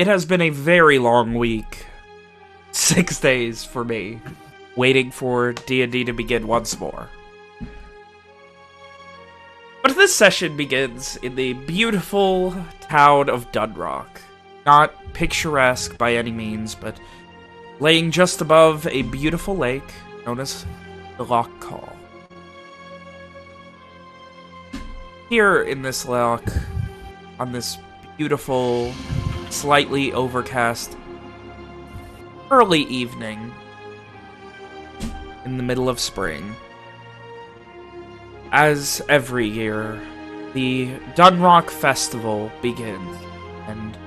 It has been a very long week. 6 days for me, waiting for D&D to begin once more. But this session begins in the beautiful town of Dunroch. Not picturesque by any means, but laying just above a beautiful lake known as the Loch Call. Here in this loch, on this beautiful, slightly overcast early evening in the middle of spring, as every year, the Dunroch Festival begins, and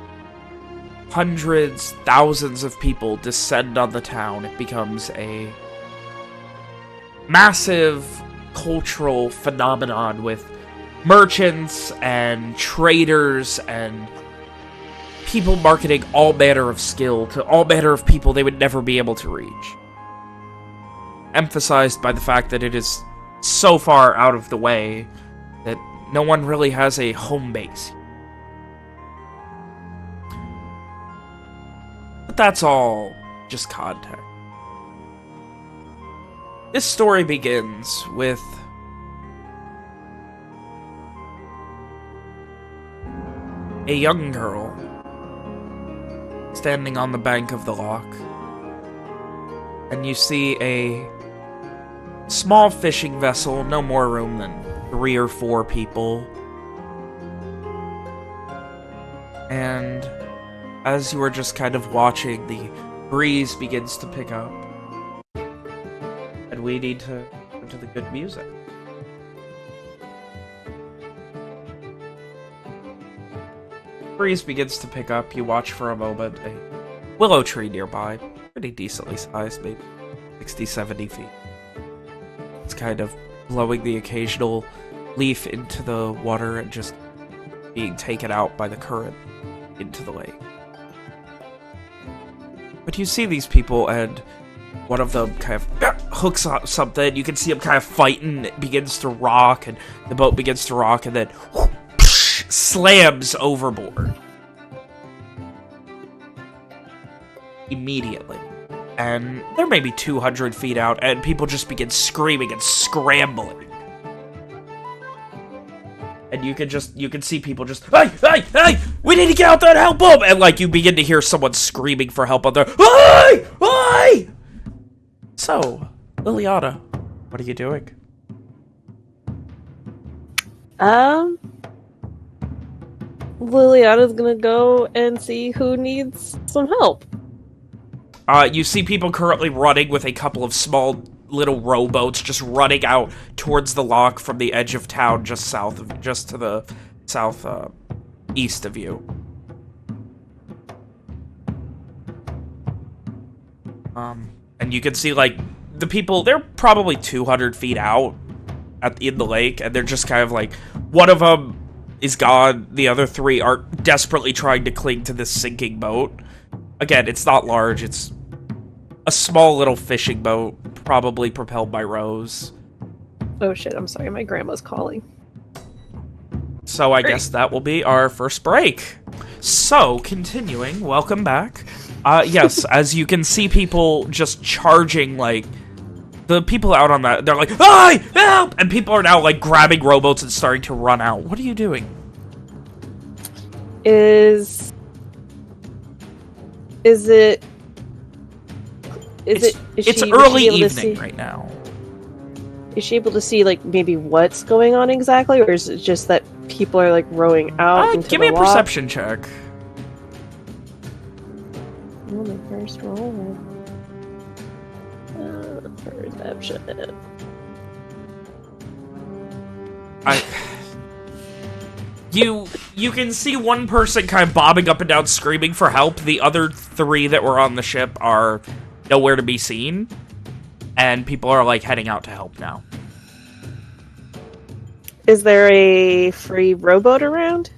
hundreds, thousands of people descend on the town. It becomes a massive cultural phenomenon with merchants and traders and people marketing all manner of skill to all manner of people they would never be able to reach. Emphasized by the fact that it is so far out of the way that no one really has a home base. But that's all just context. This story begins with a young girl standing on the bank of the loch, and you see a small fishing vessel, no more room than 3 or 4 people. And as you are just kind of watching, the breeze begins to pick up. And we need to go to the good music. Breeze begins to pick up. You watch for a moment. A willow tree nearby, pretty decently sized, maybe 60, 70 feet. It's kind of blowing the occasional leaf into the water and just being taken out by the current into the lake. But you see these people, and one of them kind of hooks on something. You can see them kind of fighting. It begins to rock, and the boat begins to rock, and then slams overboard. Immediately. And they're maybe 200 feet out, and people just begin screaming and scrambling. And you can see people just, hey, we need to get out there and help them! And like, you begin to hear someone screaming for help out there, hey! So, Lilianna, what are you doing? Liliana's gonna go and see who needs some help. You see people currently running with a couple of small little rowboats just running out towards the loch from the edge of town just to the south east of you. And you can see like the people, they're probably 200 feet out in the lake, and they're just kind of like, one of them is gone, the other 3 are desperately trying to cling to this sinking boat. Again, it's not large, it's a small little fishing boat, probably propelled by rows. Oh shit, I'm sorry, my grandma's calling. So I guess that will be our first break. So, continuing, welcome back. Yes, as you can see people just charging, like, the people out on that, they're like, hey, help! And people are now, like, grabbing rowboats and starting to run out. What are you doing? Is It's early evening right now. Is she able to see, like, maybe what's going on exactly? Or is it just that people are, like, rowing out into give me the a loch? perception check. Oh, the first roll. Perception. You can see one person kind of bobbing up and down screaming for help. The other 3 that were on the ship are nowhere to be seen. And people are, like, heading out to help now. Is there a free rowboat around?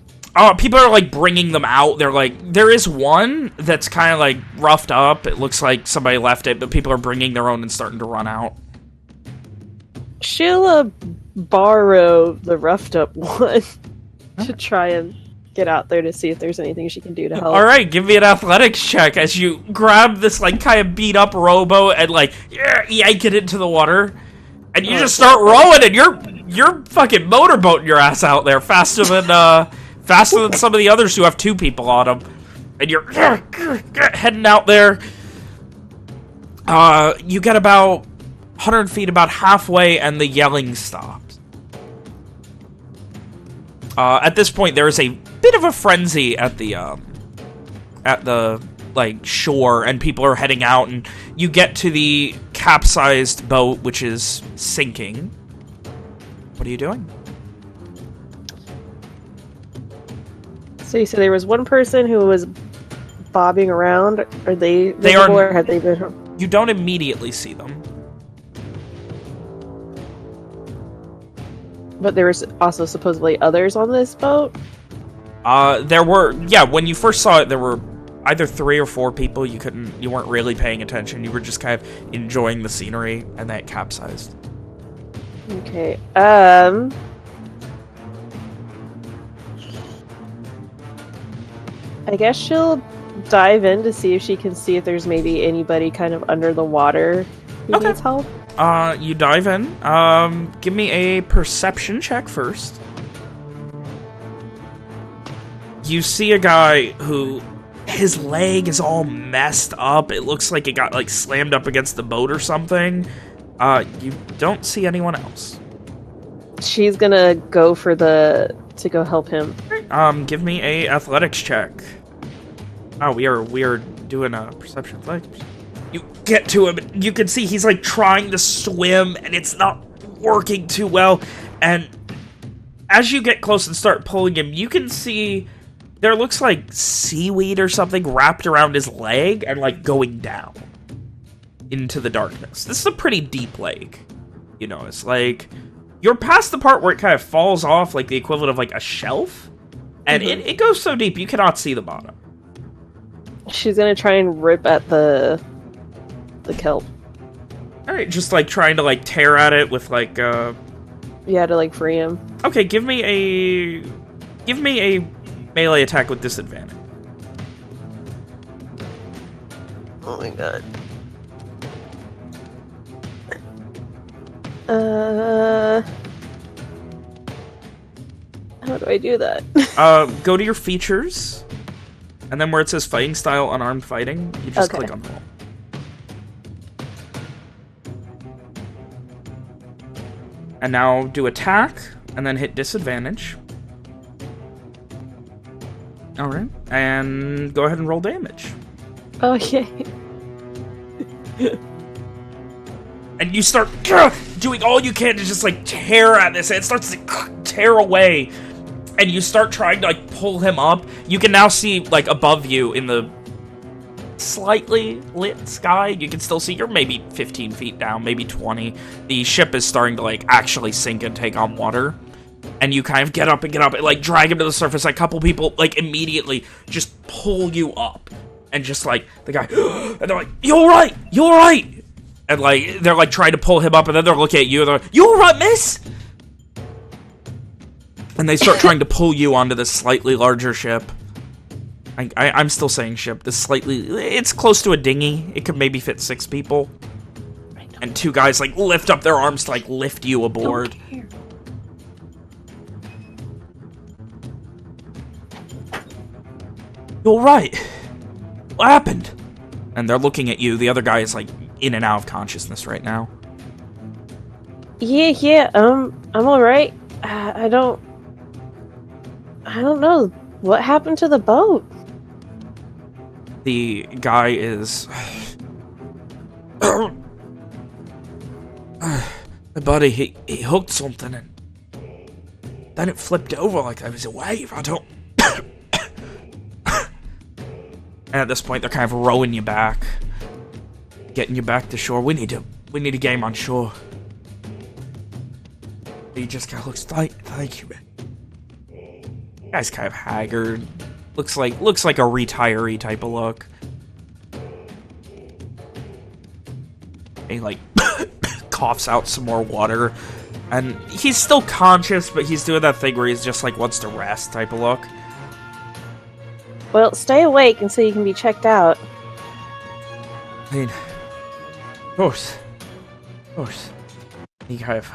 People are, like, bringing them out. They're, like, there is one that's kind of, like, roughed up. It looks like somebody left it, but people are bringing their own and starting to run out. She'll borrow the roughed up one to try and get out there to see if there's anything she can do to help. All right, give me an athletics check as you grab this like kind of beat up rowboat and like yank it into the water, and you just start rowing, and you're fucking motorboating your ass out there faster than some of the others who have 2 people on them, and you're heading out there. You get about 100 feet, about halfway, and the yelling stops. At this point, there is a bit of a frenzy at the like shore, and people are heading out, and you get to the capsized boat, which is sinking. What are you doing? So you said there was one person who was bobbing around. Are they visible, or have they been? You don't immediately see them. But there was also supposedly others on this boat? There were, yeah, when you first saw it, there were either 3 or 4 people. You weren't really paying attention. You were just kind of enjoying the scenery, and that capsized. Okay, I guess she'll dive in to see if she can see if there's maybe anybody kind of under the water who needs help. You dive in. Give me a perception check first. You see a guy who his leg is all messed up. It looks like it got like slammed up against the boat or something. You don't see anyone else. She's gonna go to go help him. Give me a athletics check. Oh, we are doing a perception athletics. You get to him, and you can see he's like trying to swim, and it's not working too well. And as you get close and start pulling him, you can see there looks like seaweed or something wrapped around his leg and like going down into the darkness. This is a pretty deep lake. You know, it's like you're past the part where it kind of falls off, like the equivalent of like a shelf, and it goes so deep you cannot see the bottom. She's gonna try and rip at the kelp. Alright, just like trying to like tear at it with like yeah, to like free him. Okay, give me a melee attack with disadvantage. Oh my god. How do I do that? Go to your features, and then where it says fighting style, unarmed fighting, you just click on roll. And now do attack, and then hit disadvantage. Alright, and go ahead and roll damage. Okay. And you start doing all you can to just like tear at this, and it starts to tear away. And you start trying to like pull him up. You can now see like above you in the slightly lit sky. You can still see you're maybe 15 feet down, maybe 20. The ship is starting to like actually sink and take on water. And you kind of get up and like drag him to the surface. Like, a couple people like immediately just pull you up, and just like the guy, and they're like, "You all right? You all right?" And like they're like trying to pull him up, and then they're looking at you, and they're like, "You all right, miss?" And they start trying to pull you onto this slightly larger ship. I'm still saying ship. It's close to a dinghy. It could maybe fit 6 people. And 2 guys like lift up their arms to like lift you aboard. You all right? What happened? And they're looking at you. The other guy is like in and out of consciousness right now. Yeah, I'm all right. I don't know what happened to the boat. The guy is my buddy, he hooked something, and then it flipped over like there was a wave. I don't And at this point, they're kind of rowing you back, getting you back to shore. We need to get him on shore. He just kind of looks like, thank you, man. Guy's kind of haggard. Looks like a retiree type of look. And he like coughs out some more water, and he's still conscious, but he's doing that thing where he's just like wants to rest type of look. Well, stay awake until you can be checked out. I mean, of course. You kind of...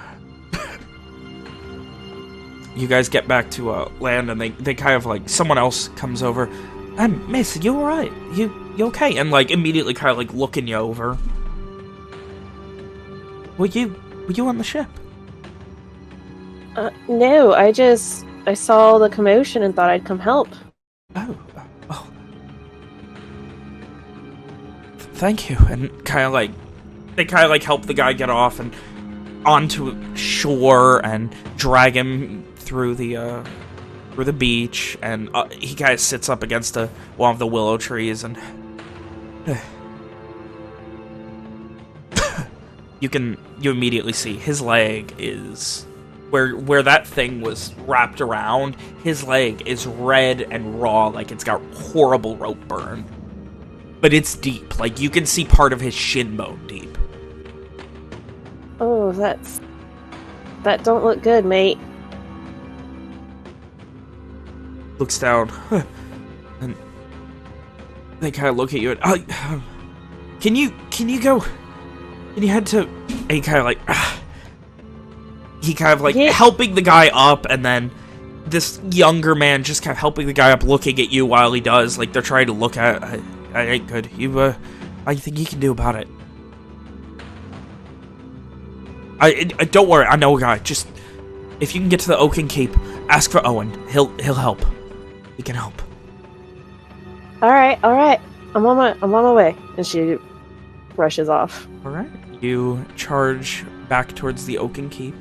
You guys get back to land, and they kind of like... Someone else comes over. Miss, you alright? You okay? And like immediately kind of like looking you over. Were you on the ship? No, I saw the commotion and thought I'd come help. Oh. Thank you. And kind of like, they kind of like help the guy get off and onto shore and drag him through the beach, and he kind of sits up against one of the willow trees, and you immediately see his leg is where that thing was wrapped around. His leg is red and raw, like it's got horrible rope burn, but it's deep. Like you can see part of his shin bone deep. Oh, that don't look good, mate. Looks down, and they kind of look at you and, can you go? Can you head to? And he kind of like, yeah. Helping the guy up, and then this younger man just kind of helping the guy up, looking at you while he does. Like they're trying to look at. I ain't good. I think you can do about it. I don't worry. I know a guy. Just if you can get to the Oaken Keep, ask for Owen. He'll help. He can help. All right. I'm on my way. And she rushes off. All right. You charge back towards the Oaken Keep.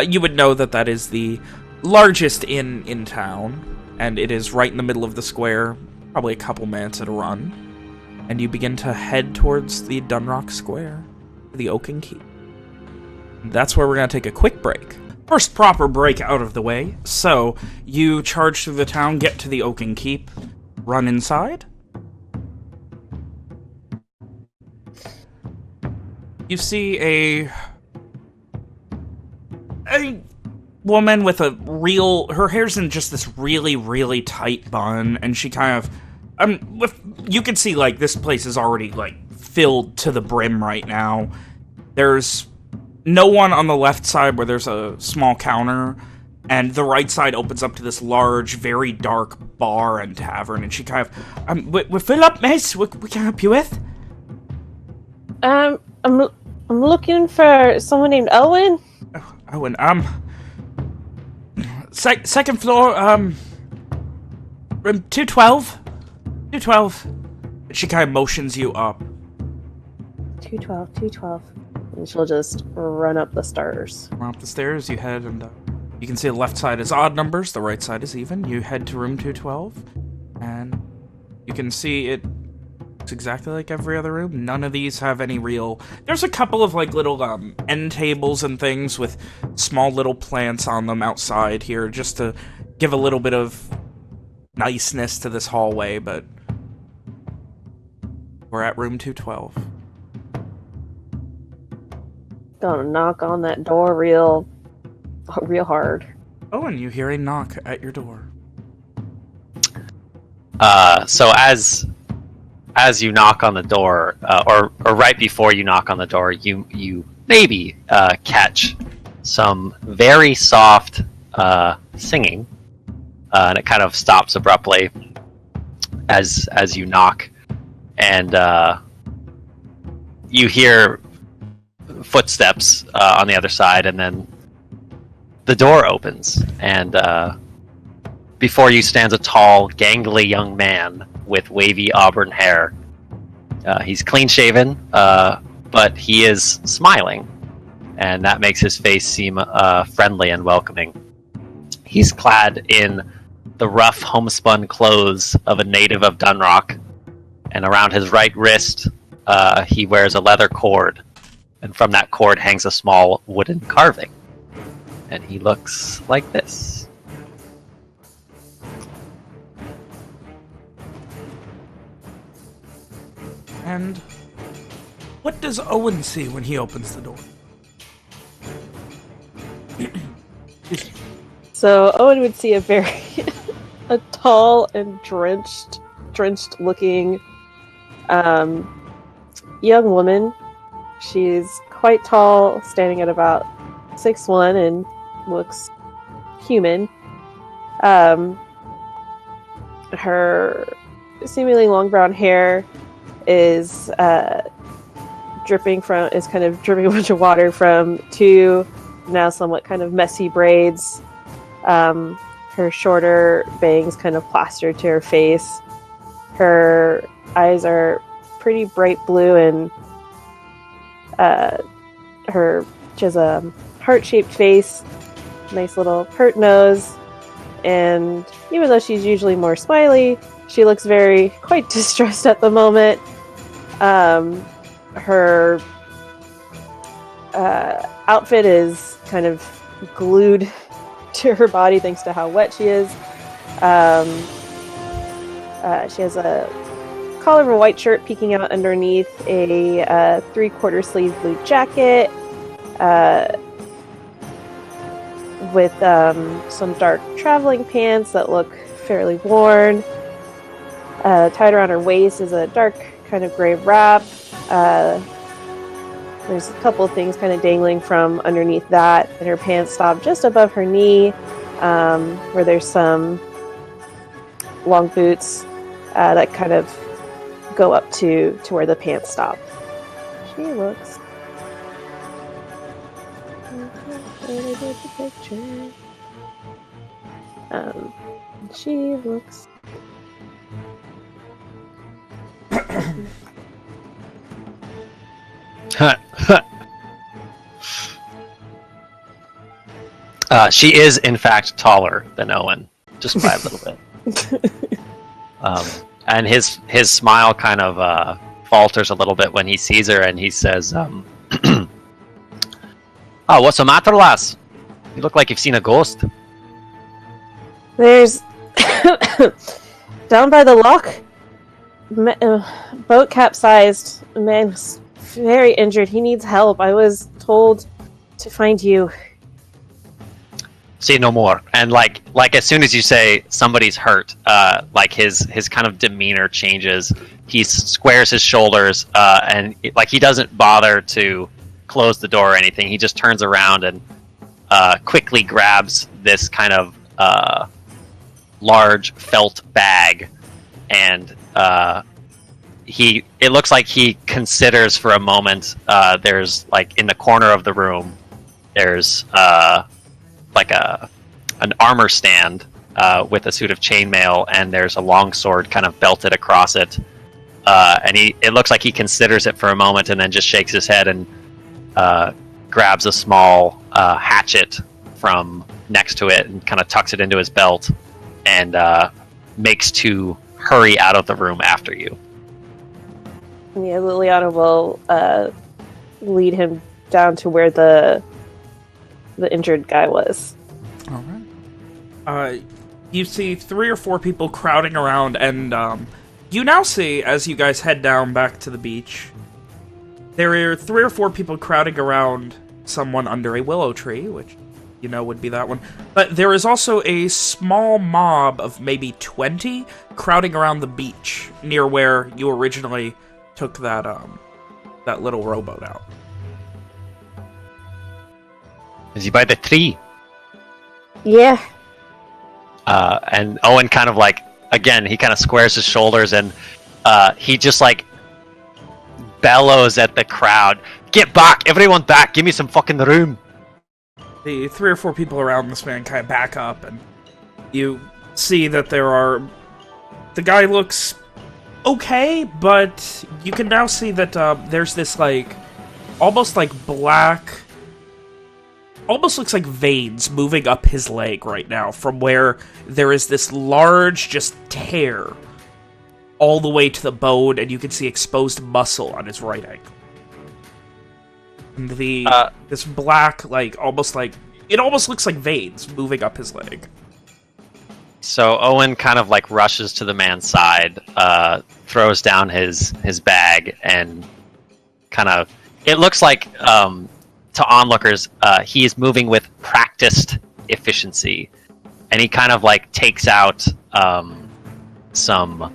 You would know that is the largest inn in town, and it is right in the middle of the square, probably a couple minutes at a run. And you begin to head towards the Dunroch Square, the Oaken Keep. That's where we're going to take a quick break. First proper break out of the way. So, you charge through the town, get to the Oaken Keep, run inside. You see a woman with her hair's in just this really, really tight bun, and she kind of, you can see, like, this place is already, like, filled to the brim right now. There's no one on the left side where there's a small counter, and the right side opens up to this large, very dark bar and tavern, and she kind of, we're full up, miss, what can I help you with? I'm looking for someone named Owen. Oh, Owen, second floor, room 212. 212. She kind of motions you up. 212. And she'll just run up the stairs. Run up the stairs, you head, and you can see the left side is odd numbers, the right side is even. You head to room 212, and you can see it's exactly like every other room. None of these have any real... There's a couple of, like, little end tables and things with small little plants on them outside here, just to give a little bit of niceness to this hallway, but we're at room 212. Gonna knock on that door real hard. Oh, and you hear a knock at your door. So as you knock on the door, or right before you knock on the door, you maybe catch some very soft singing, and it kind of stops abruptly as you knock, and you hear footsteps on the other side, and then the door opens, and before you stands a tall, gangly young man with wavy auburn hair. He's clean-shaven, but he is smiling, and that makes his face seem friendly and welcoming. He's clad in the rough homespun clothes of a native of Dunroch, and around his right wrist he wears a leather cord, and from that cord hangs a small wooden carving. And he looks like this. And what does Owen see when he opens the door? So Owen would see a very a tall and drenched sweat-drenched looking young woman. She's quite tall, standing at about 6'1", and looks human. Her seemingly long brown hair is dripping a bunch of water from two now somewhat kind of messy braids. Her shorter bangs kind of plastered to her face. Her eyes are pretty bright blue, and she has a heart-shaped face, nice little pert nose, and even though she's usually more smiley, she looks quite distressed at the moment. Her outfit is kind of glued to her body thanks to how wet she is. She has a collar of a white shirt peeking out underneath a 3/4 sleeve blue jacket with some dark traveling pants that look fairly worn. Tied around her waist is a dark kind of gray wrap. There's a couple of things kind of dangling from underneath that, and her pants stop just above her knee, where there's some long boots that kind of go up to where the pants stop. She looks... she looks... She is, in fact, taller than Owen, just by a little bit. And his smile kind of falters a little bit when he sees her, and he says, "Oh, what's the matter, lass? You look like you've seen a ghost." There's... down by the lock, boat capsized. A man's very injured. He needs help. I was told to find you. Say no more. And like as soon as you say somebody's hurt, like his kind of demeanor changes. He squares his shoulders, and he doesn't bother to close the door or anything. He just turns around and quickly grabs this kind of large felt bag, and it looks like he considers for a moment. There's in the corner of the room, there's an armor stand with a suit of chainmail, and there's a long sword kind of belted across it. And it looks like he considers it for a moment, and then just shakes his head and grabs a small hatchet from next to it and kind of tucks it into his belt, and makes to hurry out of the room after you. Yeah, Lilianna will lead him down to where the injured guy was. All right. You see 3 or 4 people crowding around, and you now see, as you guys head down back to the beach, there are 3 or 4 people crowding around someone under a willow tree, which you know would be that one. But there is also a small mob of maybe 20 crowding around the beach near where you originally took that little rowboat out. Is he by the tree? Yeah. And Owen kind of again, he kind of squares his shoulders, and he just bellows at the crowd, "Get back! Everyone back! Give me some fucking room!" The 3 or 4 people around this man kind of back up, and you see that the guy looks okay, but you can now see that there's this almost black, almost looks like veins moving up his leg right now, from where there is this large just tear all the way to the bone, and you can see exposed muscle on his right ankle. And this black, it almost looks like veins moving up his leg. So Owen kind of rushes to the man's side, throws down his bag, and kind of, it looks like to onlookers, he is moving with practiced efficiency, and he kind of takes out some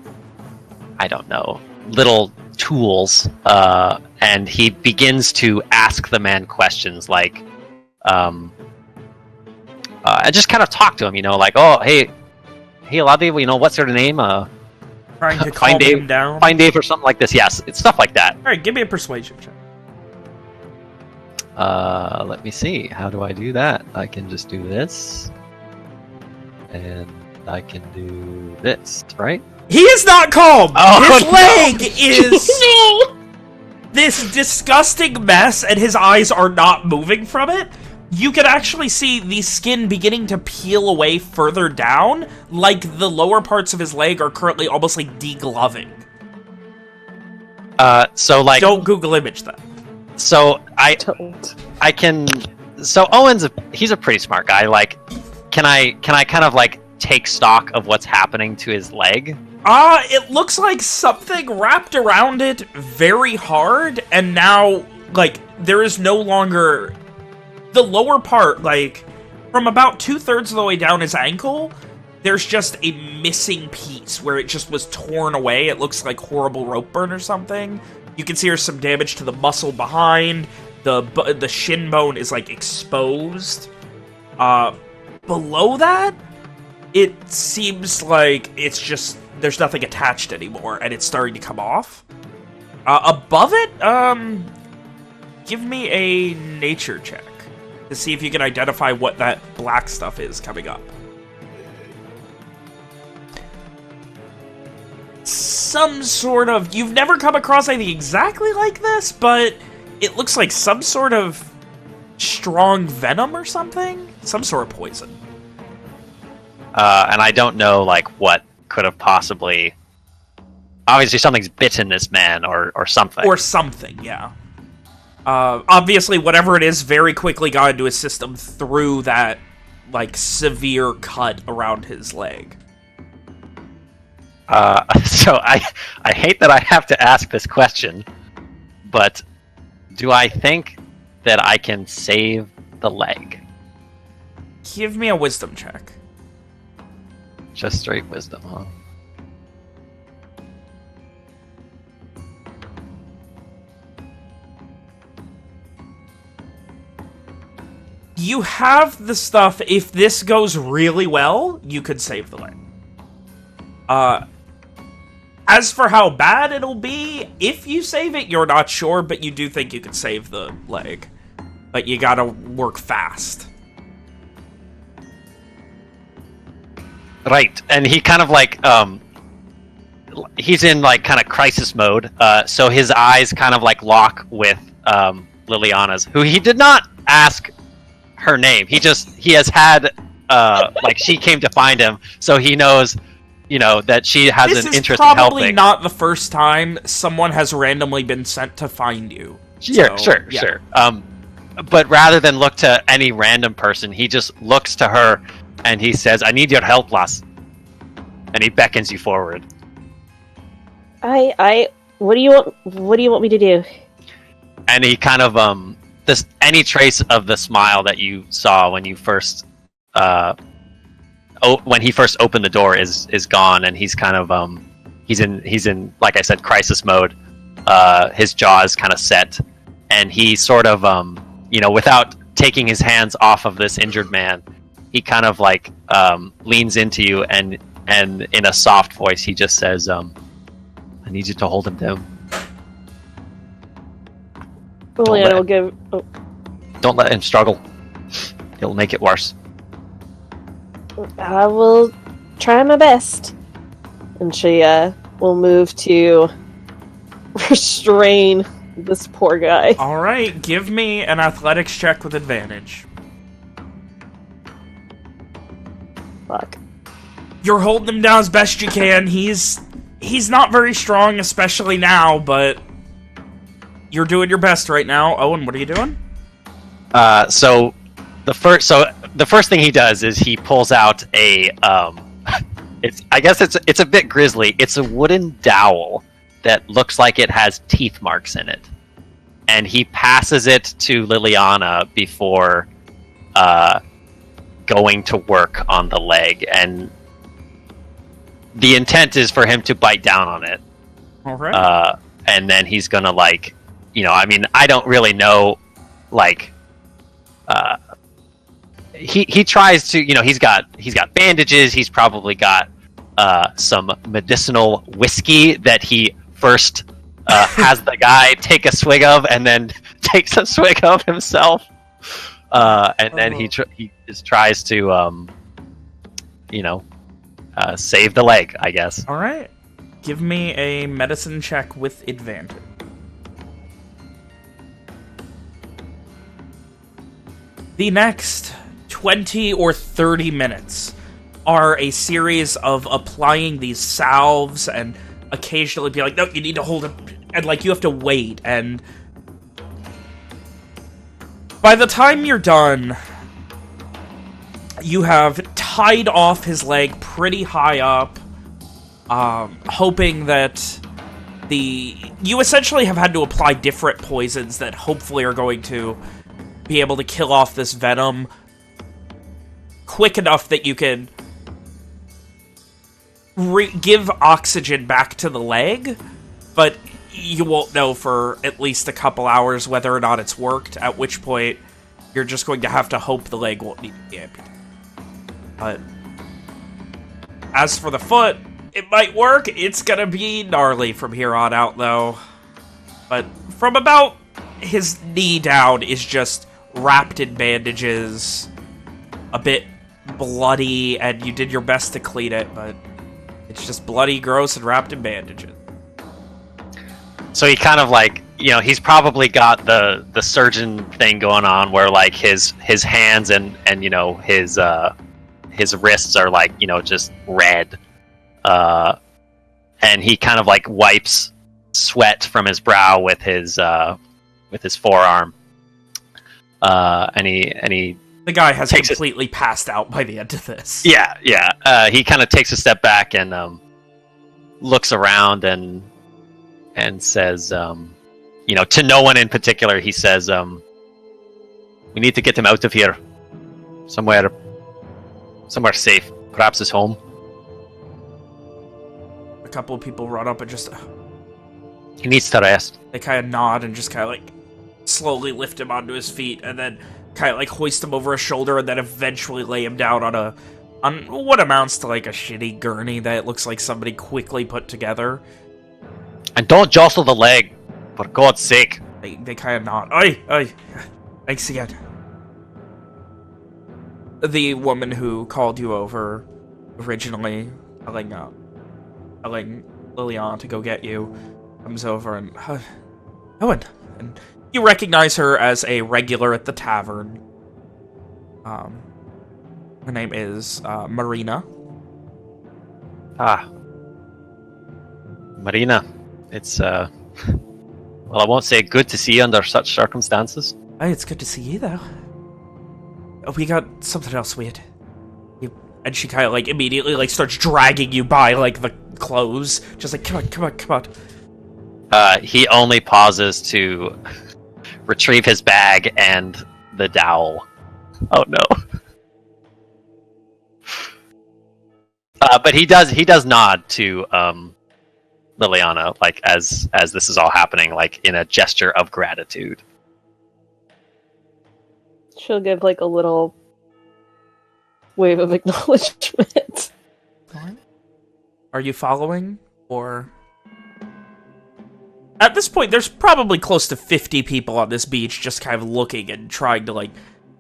I don't know, little tools, and he begins to ask the man questions like, I just kind of talk to him, like, oh, hey, Eladi, what's your name? Trying to calm him down. Find Dave or something like this. Yes, it's stuff like that. All right, give me a persuasion check. Let me see. How do I do that? I can just do this, and I can do this, right? He is not calm. Oh, his leg is this disgusting mess, and his eyes are not moving from it. You can actually see the skin beginning to peel away further down, like the lower parts of his leg are currently almost like degloving. Don't Google image that. So I can. So Owen's he's a pretty smart guy. Like, can I kind of like take stock of what's happening to his leg? It looks like something wrapped around it very hard, and now like there is no longer. The lower part, like, from about 2/3 of the way down his ankle, there's just a missing piece where it just was torn away. It looks like horrible rope burn or something. You can see there's some damage to the muscle behind. The shin bone is, like, exposed. Below that, it seems like it's just, there's nothing attached anymore, and it's starting to come off. Above it, give me a nature check to see if you can identify what that black stuff is coming up. Some sort of... You've never come across anything exactly like this, but it looks like some sort of strong venom or something? Some sort of poison. And I don't know, like, what could have possibly... Obviously something's bitten this man, or something. Or something, yeah. Obviously, whatever it is very quickly got into his system through that, like, severe cut around his leg. So I hate that I have to ask this question, but do I think that I can save the leg? Give me a wisdom check. Just straight wisdom, huh? You have the stuff, if this goes really well, you could save the leg. As for how bad it'll be, if you save it, you're not sure, but you do think you could save the leg. But you gotta work fast. Right, and he kind of like, he's in like kind of crisis mode, so his eyes kind of like lock with Lilianna's, who he did not ask her name. He has had, like, she came to find him, so he knows, that she has an interest in helping. This is probably not the first time someone has randomly been sent to find you. Sure. But rather than look to any random person, he just looks to her, and he says, "I need your help, lass." And he beckons you forward. What do you want me to do? And he kind of, any trace of the smile that you saw when you first, when he first opened the door is gone, and he's kind of, he's in, like I said, crisis mode. His jaw is kind of set, and he sort of, without taking his hands off of this injured man, he kind of like, leans into you, and in a soft voice, he just says, "I need you to hold him down. Lilianna will give... Oh. Don't let him struggle. He'll make it worse." I will try my best. And she will move to restrain this poor guy. Alright, give me an athletics check with advantage. Fuck. You're holding him down as best you can. He's not very strong, especially now, but you're doing your best right now. Owen, what are you doing? So the first thing he does is he pulls out a it's a bit grisly. It's a wooden dowel that looks like it has teeth marks in it, and he passes it to Lilianna before going to work on the leg, and the intent is for him to bite down on it. All right. And then he's gonna like, I mean, I don't really know, like, he tries to, he's got bandages. He's probably got some medicinal whiskey that he first has the guy take a swig of, and then takes a swig of himself, and then he just tries to, save the leg, I guess. All right. Give me a medicine check with advantage. The next 20 or 30 minutes are a series of applying these salves and occasionally be like, no, you need to hold it, and like you have to wait, and by the time you're done, you have tied off his leg pretty high up, hoping that you essentially have had to apply different poisons that hopefully are going to be able to kill off this venom quick enough that you can give oxygen back to the leg, but you won't know for at least a couple hours whether or not it's worked, at which point you're just going to have to hope the leg won't need to be amputated. But as for the foot, it might work. It's gonna be gnarly from here on out, though. But from about his knee down is just wrapped in bandages, a bit bloody, and you did your best to clean it, but it's just bloody, gross, and wrapped in bandages. So he kind of like, he's probably got the surgeon thing going on where like his hands and his wrists are like, just red. And he kind of like wipes sweat from his brow with his forearm. And he the guy has completely passed out by the end of this. Yeah. He kind of takes a step back and looks around and says, to no one in particular, he says, we need to get him out of here. Somewhere safe. Perhaps his home. A couple of people run up and just... He needs to rest. They kind of nod and just kind of like slowly lift him onto his feet and then kind of like hoist him over a shoulder and then eventually lay him down on what amounts to like a shitty gurney that it looks like somebody quickly put together. And don't jostle the leg, for God's sake. They kind of nod. Aye. Thanks again. The woman who called you over originally, telling Lilianna to go get you, comes over and... Owen! And you recognize her as a regular at the tavern. Her name is Marina. Ah. Marina. It's, well, I won't say good to see you under such circumstances. Hey, it's good to see you, though. We got something else weird. And she kind of, like, immediately, like, starts dragging you by, like, the clothes. Just like, come on. He only pauses to retrieve his bag and the dowel. Oh, no. But he does nod to, Lilianna, like, as this is all happening, like, in a gesture of gratitude. She'll give, like, a little wave of acknowledgement. Are you following? Or... At this point, there's probably close to 50 people on this beach just kind of looking and trying to, like,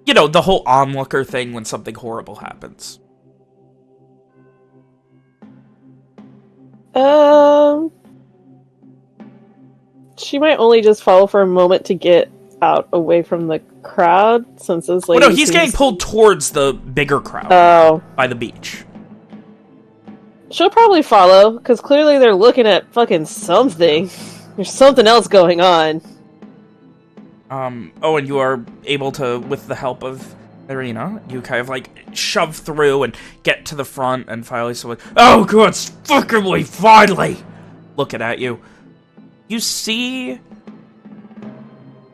the whole onlooker thing when something horrible happens. She might only just follow for a moment to get out away from the crowd, since this lady... Oh, no, he's getting pulled towards the bigger crowd. By the beach. She'll probably follow, because clearly they're looking at fucking something. There's something else going on. Owen, you are able to, with the help of Marina, you kind of, like, shove through and get to the front, and finally someone... Oh, good, fucking finally! Looking at you. You see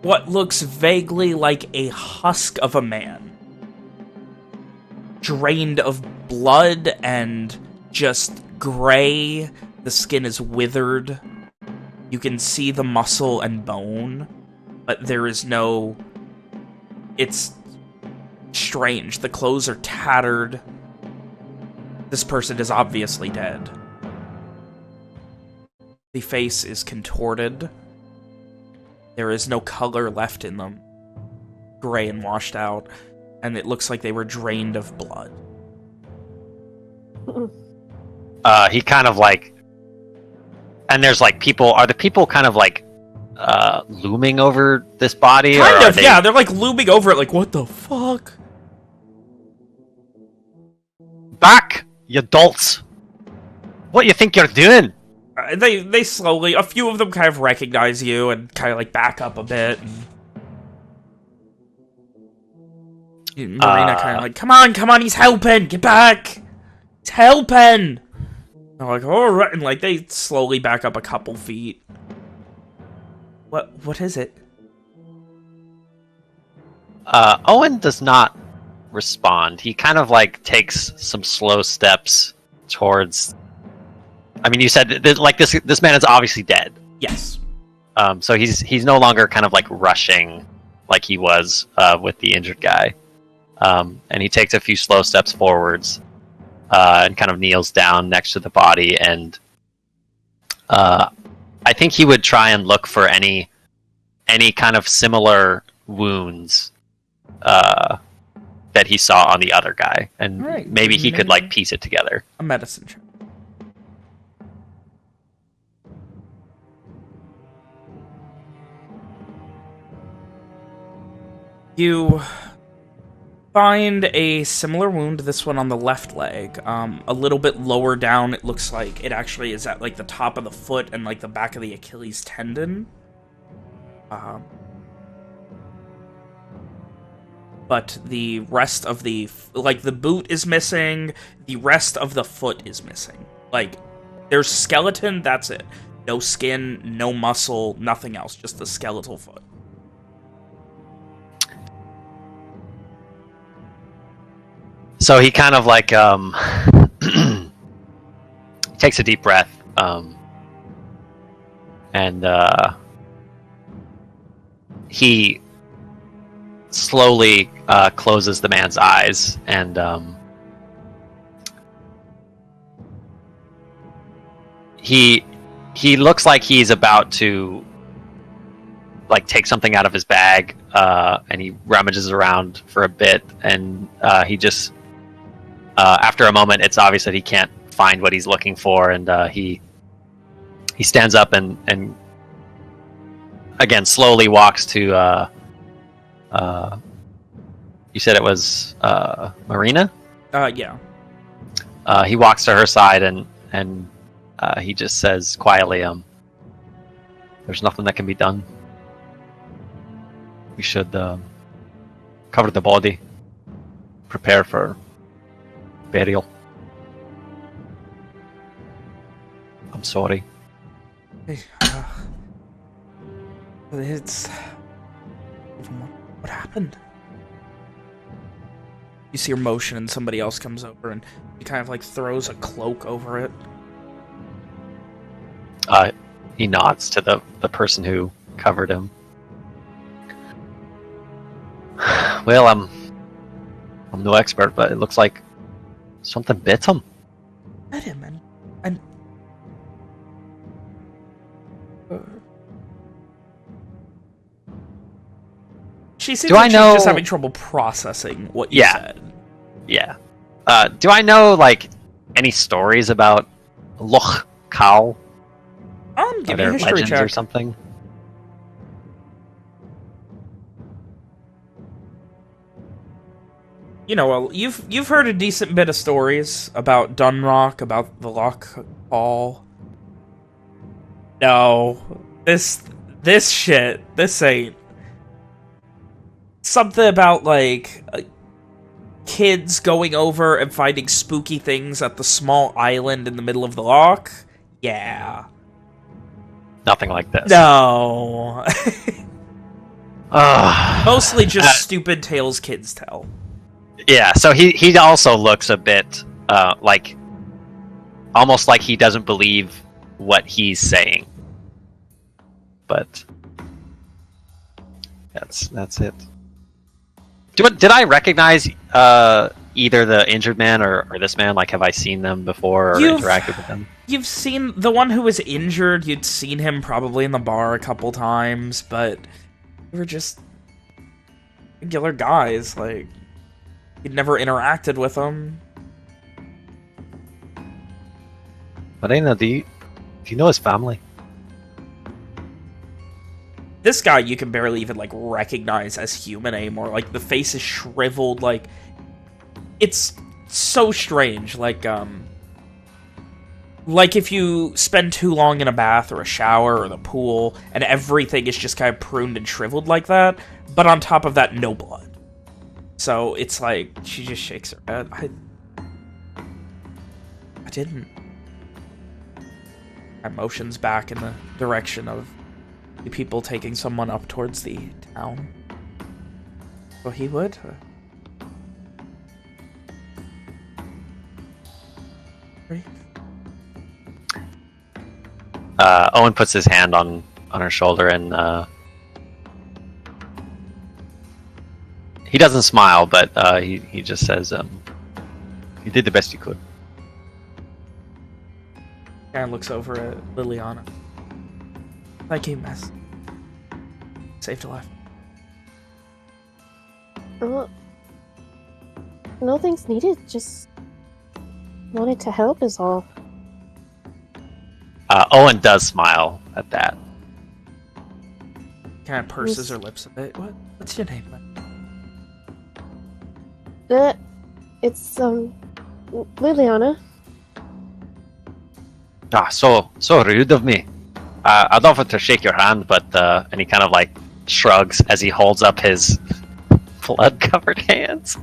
what looks vaguely like a husk of a man. Drained of blood and just gray. The skin is withered. You can see the muscle and bone, but there is no... It's strange. The clothes are tattered. This person is obviously dead. The face is contorted. There is no color left in them. Gray and washed out. And it looks like they were drained of blood. He kind of like... And there's like people... Are the people kind of like looming over this body? Kind of, yeah. They're like looming over it like, what the fuck? Back, you dolts! What you think you're doing? They slowly... A few of them kind of recognize you and kind of like back up a bit. And Marina kind of like, come on, he's helping! Get back! He's helping! They're like, alright, and like they slowly back up a couple feet. What is it? Owen does not respond. He kind of like takes some slow steps towards... I mean, you said that, like this man is obviously dead. Yes. So he's no longer kind of like rushing like he was with the injured guy. And he takes a few slow steps forwards and kind of kneels down next to the body. And I think he would try and look for any kind of similar wounds that he saw on the other guy. And maybe he could like piece it together. A medicine check. You find a similar wound, this one on the left leg. A little bit lower down, it looks like it actually is at like the top of the foot and like the back of the Achilles tendon. But the rest of the... Like, the boot is missing, the rest of the foot is missing. Like, there's skeleton, that's it. No skin, no muscle, nothing else, just the skeletal foot. So he kind of like takes a deep breath and he slowly closes the man's eyes and he looks like he's about to like take something out of his bag and he rummages around for a bit and he just after a moment, it's obvious that he can't find what he's looking for, and he stands up and again slowly walks to. You said it was Marina? Yeah. He walks to her side and he just says quietly, "There's nothing that can be done. We should cover the body, prepare for burial. I'm sorry." It's... What happened? You see her motion and somebody else comes over and he kind of like throws a cloak over it. He nods to the person who covered him. Well, I'm no expert, but it looks like something bit him. Bit him, and she seems like she's just having trouble processing what you said. Yeah. Do I know like any stories about Loch Cal? Give Are me a there history legends check or something? You know, well, you've heard a decent bit of stories about Dunroch, about the Loch Hall. No, this ain't. Something about like kids going over and finding spooky things at the small island in the middle of the loch. Yeah. Nothing like this. No. Mostly just stupid tales kids tell. Yeah, so he also looks a bit almost like he doesn't believe what he's saying. but that's it. Did I recognize either the injured man or this man? Like, have I seen them before or interacted with them? You've seen the one who was injured. You'd seen him probably in the bar a couple times, but they were just regular guys. Like, you'd never interacted with them. Marina, do you know his family? This guy you can barely even, like, recognize as human anymore. Like, the face is shriveled, like... It's so strange, like if you spend too long in a bath or a shower or the pool, and everything is just kind of pruned and shriveled like that, but on top of that, no blood. So, it's like, she just shakes her head. I didn't. I motions back in the direction of the people taking someone up towards the town. So he would? Owen puts his hand on her shoulder and he doesn't smile, but he just says, "You did the best you could." And looks over at Lilianna. Thank you, miss. Saved a life. Nothing's needed, just wanted to help is all. Owen does smile at that. Kind of purses her lips a bit. What's your name, man? It's, Lilianna. So rude of me. I'd offer to shake your hand, but, and he kind of, like, shrugs as he holds up his blood-covered hands.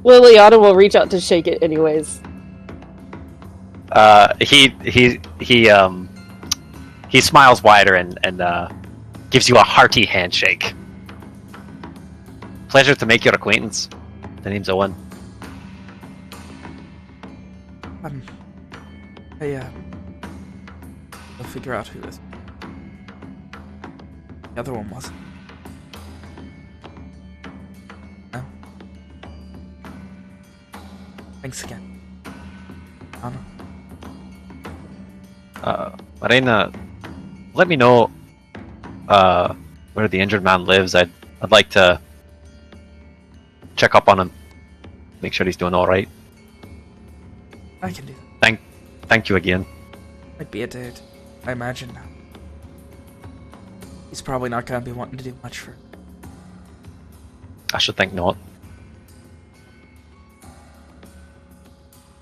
Lilianna will reach out to shake it anyways. He smiles wider and gives you a hearty handshake. Pleasure to make your acquaintance. The name's Owen. I'll figure out who this. The other one wasn't. No. Thanks again. Anna. Marina, let me know where the injured man lives. I'd like to check up on him, make sure he's doing all right. I can do that. Thank you again. Might be a dude, I imagine. He's probably not gonna be wanting to do much for. I should think not.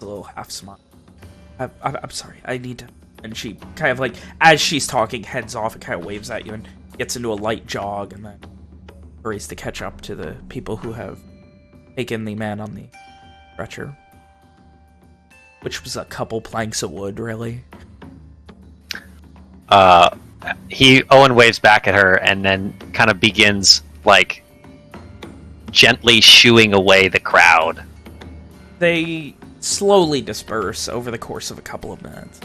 A little half smile. I'm sorry. I need to. And she kind of like, as she's talking, heads off and kind of waves at you and gets into a light jog and then hurries to catch up to the people who have taken the man on the stretcher. Which was a couple planks of wood, really. Owen waves back at her and then kind of begins, like, gently shooing away the crowd. They slowly disperse over the course of a couple of minutes.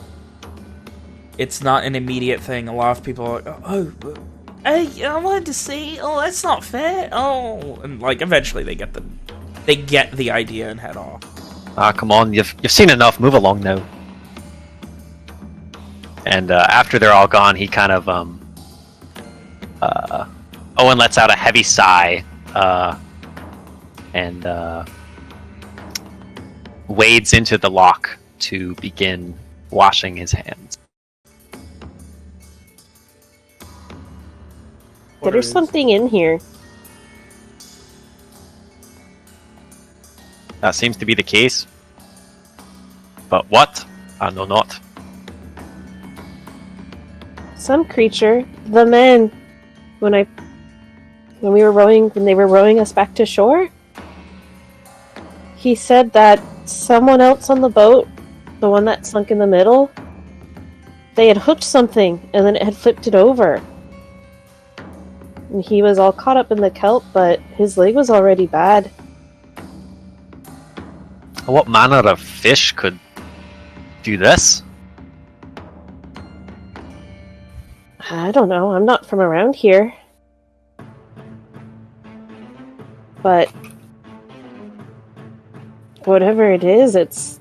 It's not an immediate thing. A lot of people are like, hey, I wanted to see, that's not fair, and, like, eventually they get the idea and head off. Come on, you've seen enough, move along now. And after they're all gone, he kind of, Owen lets out a heavy sigh, and wades into the lock to begin washing his hands. There's something in here. That seems to be the case. But what? I know not. Some creature, the men, when they were rowing us back to shore, he said that someone else on the boat, the one that sunk in the middle, they had hooked something and then it had flipped it over. And he was all caught up in the kelp, but his leg was already bad. What manner of fish could do this? I don't know. I'm not from around here. But whatever it is, it's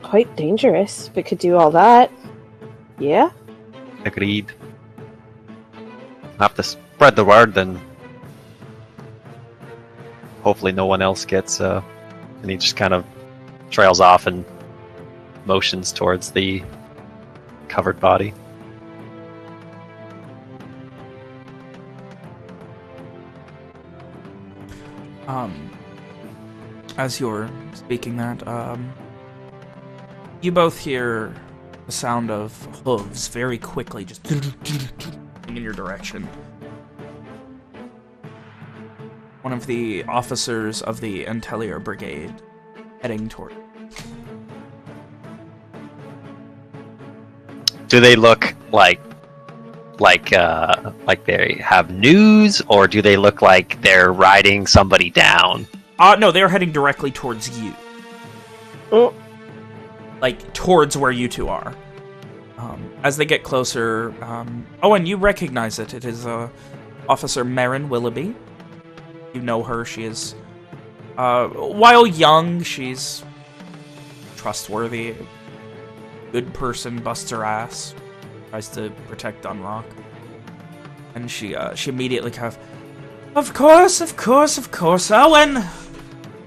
quite dangerous. If it could do all that. Yeah? Agreed. Have to spread the word, and hopefully no one else gets. And he just kind of trails off and motions towards the covered body. As you're speaking that, you both hear the sound of hooves very quickly, just in your direction. One of the officers of the Intellier Brigade heading toward. Do they look like they have news, or do they look like they're riding somebody down? No, they're heading directly towards you. Oh. Like, towards where you two are. As they get closer, Owen, you recognize it. It is Officer Marin Willoughby. You know her. She is, while young, she's trustworthy. Good person, busts her ass. Tries to protect Dunroch. And she immediately kind of course, Owen!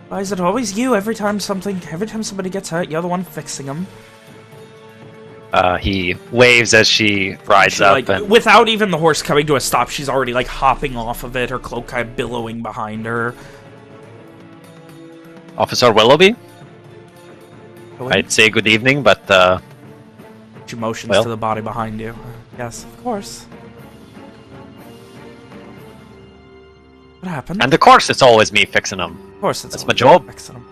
Why is it always you every time somebody gets hurt, you're the one fixing them? He waves as she rides up. Like, and without even the horse coming to a stop, she's already, like, hopping off of it, her cloak kind of billowing behind her. Officer Willoughby? Owen? I'd say good evening, but, She motions well. to the body behind you. Yes, of course. What happened? And of course it's always me fixing them. Of course, it's That's my always job. fixing 'em.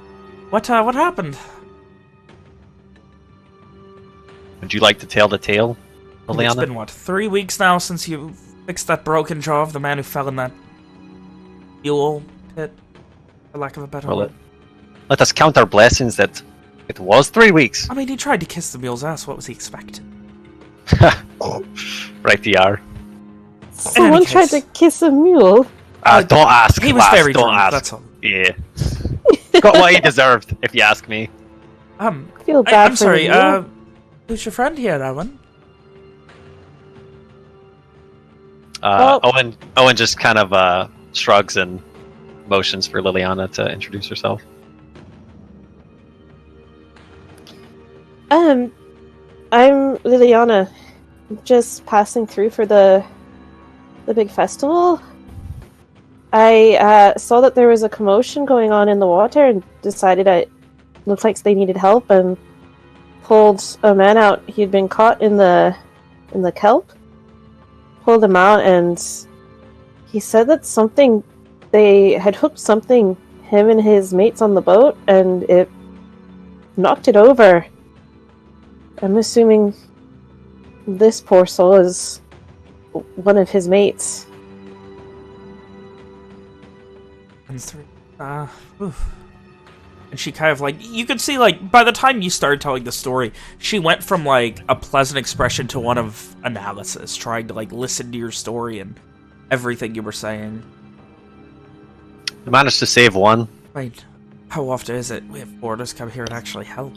What happened? Would you like to tell the tale, It's Lilianna? been, what, 3 weeks now since you fixed that broken jaw of the man who fell in that mule pit, for lack of a better Well, word. let us count our blessings that it was 3 weeks. I mean, he tried to kiss the mule's ass. What was he expecting? Right, the R. Someone tried to kiss a mule. Don't ask. He was lass, very don't drunk, ask. that's all. Yeah. Got what he deserved, if you ask me. I feel bad I'm for sorry, the mule. who's your friend here, Owen? Owen just kind of shrugs and motions for Lilianna to introduce herself. I'm Lilianna. I'm just passing through for the big festival. I saw that there was a commotion going on in the water and decided it looked like they needed help and pulled a man out. He'd been caught in the kelp. Pulled him out, and he said that they had hooked something, him and his mates on the boat, and it knocked it over. I'm assuming this poor soul is one of his mates. And she kind of, like, you could see, like, by the time you started telling the story, she went from, like, a pleasant expression to one of analysis, trying to, like, listen to your story and everything you were saying. I managed to save one. Wait, how often is it we have boarders come here and actually help?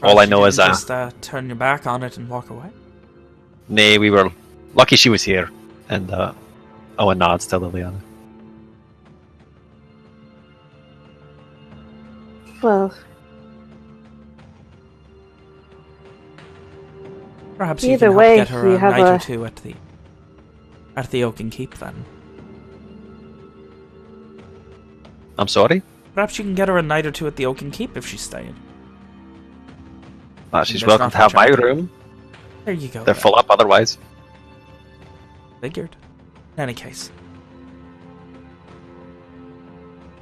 All I know is just turn your back on it and walk away. Nay, we were lucky she was here. And Owen nods to Lilianna. Well, perhaps you either can help way, get her you a have night a- or two at the Oaken Keep, then. I'm sorry? Perhaps you can get her a night or two at the Oaken Keep if she's staying. She's There's welcome not to have much my empty. room. There you go. They're then. full up otherwise. Figured. In any case.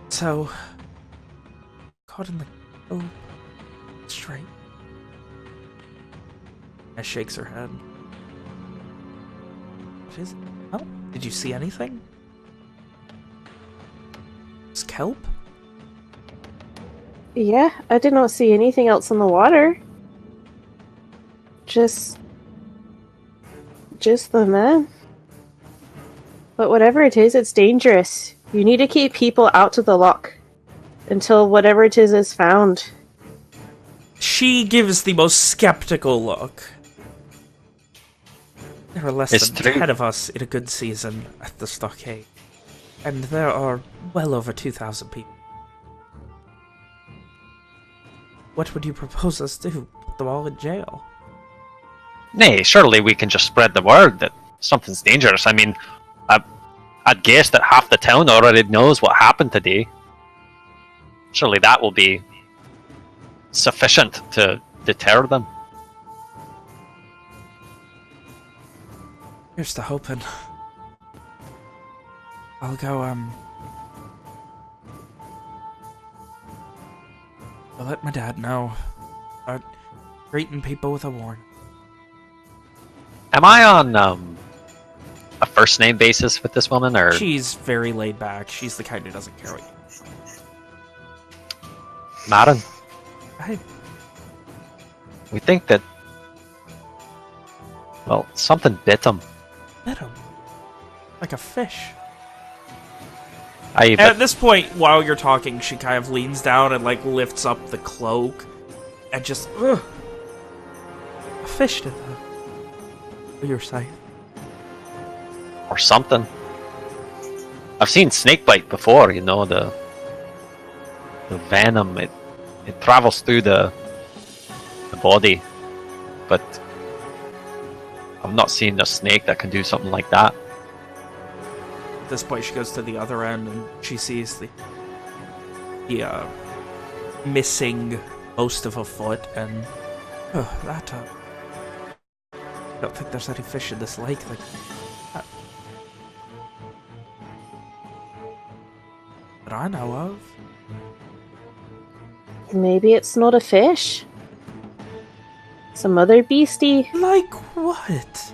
So... caught in the... oh... straight. And shakes her head. What is it? Oh, did you see anything? It's kelp? yeah, I did not see anything else in the water. Just the man. But whatever it is, it's dangerous. You need to keep people out of the lock until whatever it is found. She gives the most skeptical look. There are less than 10 of us in a good season at the stockade. And there are well over 2,000 people. What would you propose us do? Put them all in jail? Nay, surely we can just spread the word that something's dangerous. I mean, I'd guess that half the town already knows what happened today. Surely that will be sufficient to deter them. Here's to hoping. I'll go, I'll let my dad know. Start greeting people with a warning. Am I on, a first name basis with this woman, or...? She's very laid back. She's the kind who doesn't care what you... Madam? We think that... Well, something bit him. Bit him? Like a fish. At this point, while you're talking, she kind of leans down and, like, lifts up the cloak. And just... Ugh. A fish did that. What you're saying? Or something. I've seen snakebite before, you know, the venom, it travels through the body, but I've not seen a snake that can do something like that. At this point, she goes to the other end and she sees the missing most of a foot, and I don't think there's any fish in this lake like that. That I know of. Maybe it's not a fish. Some other beastie. Like what?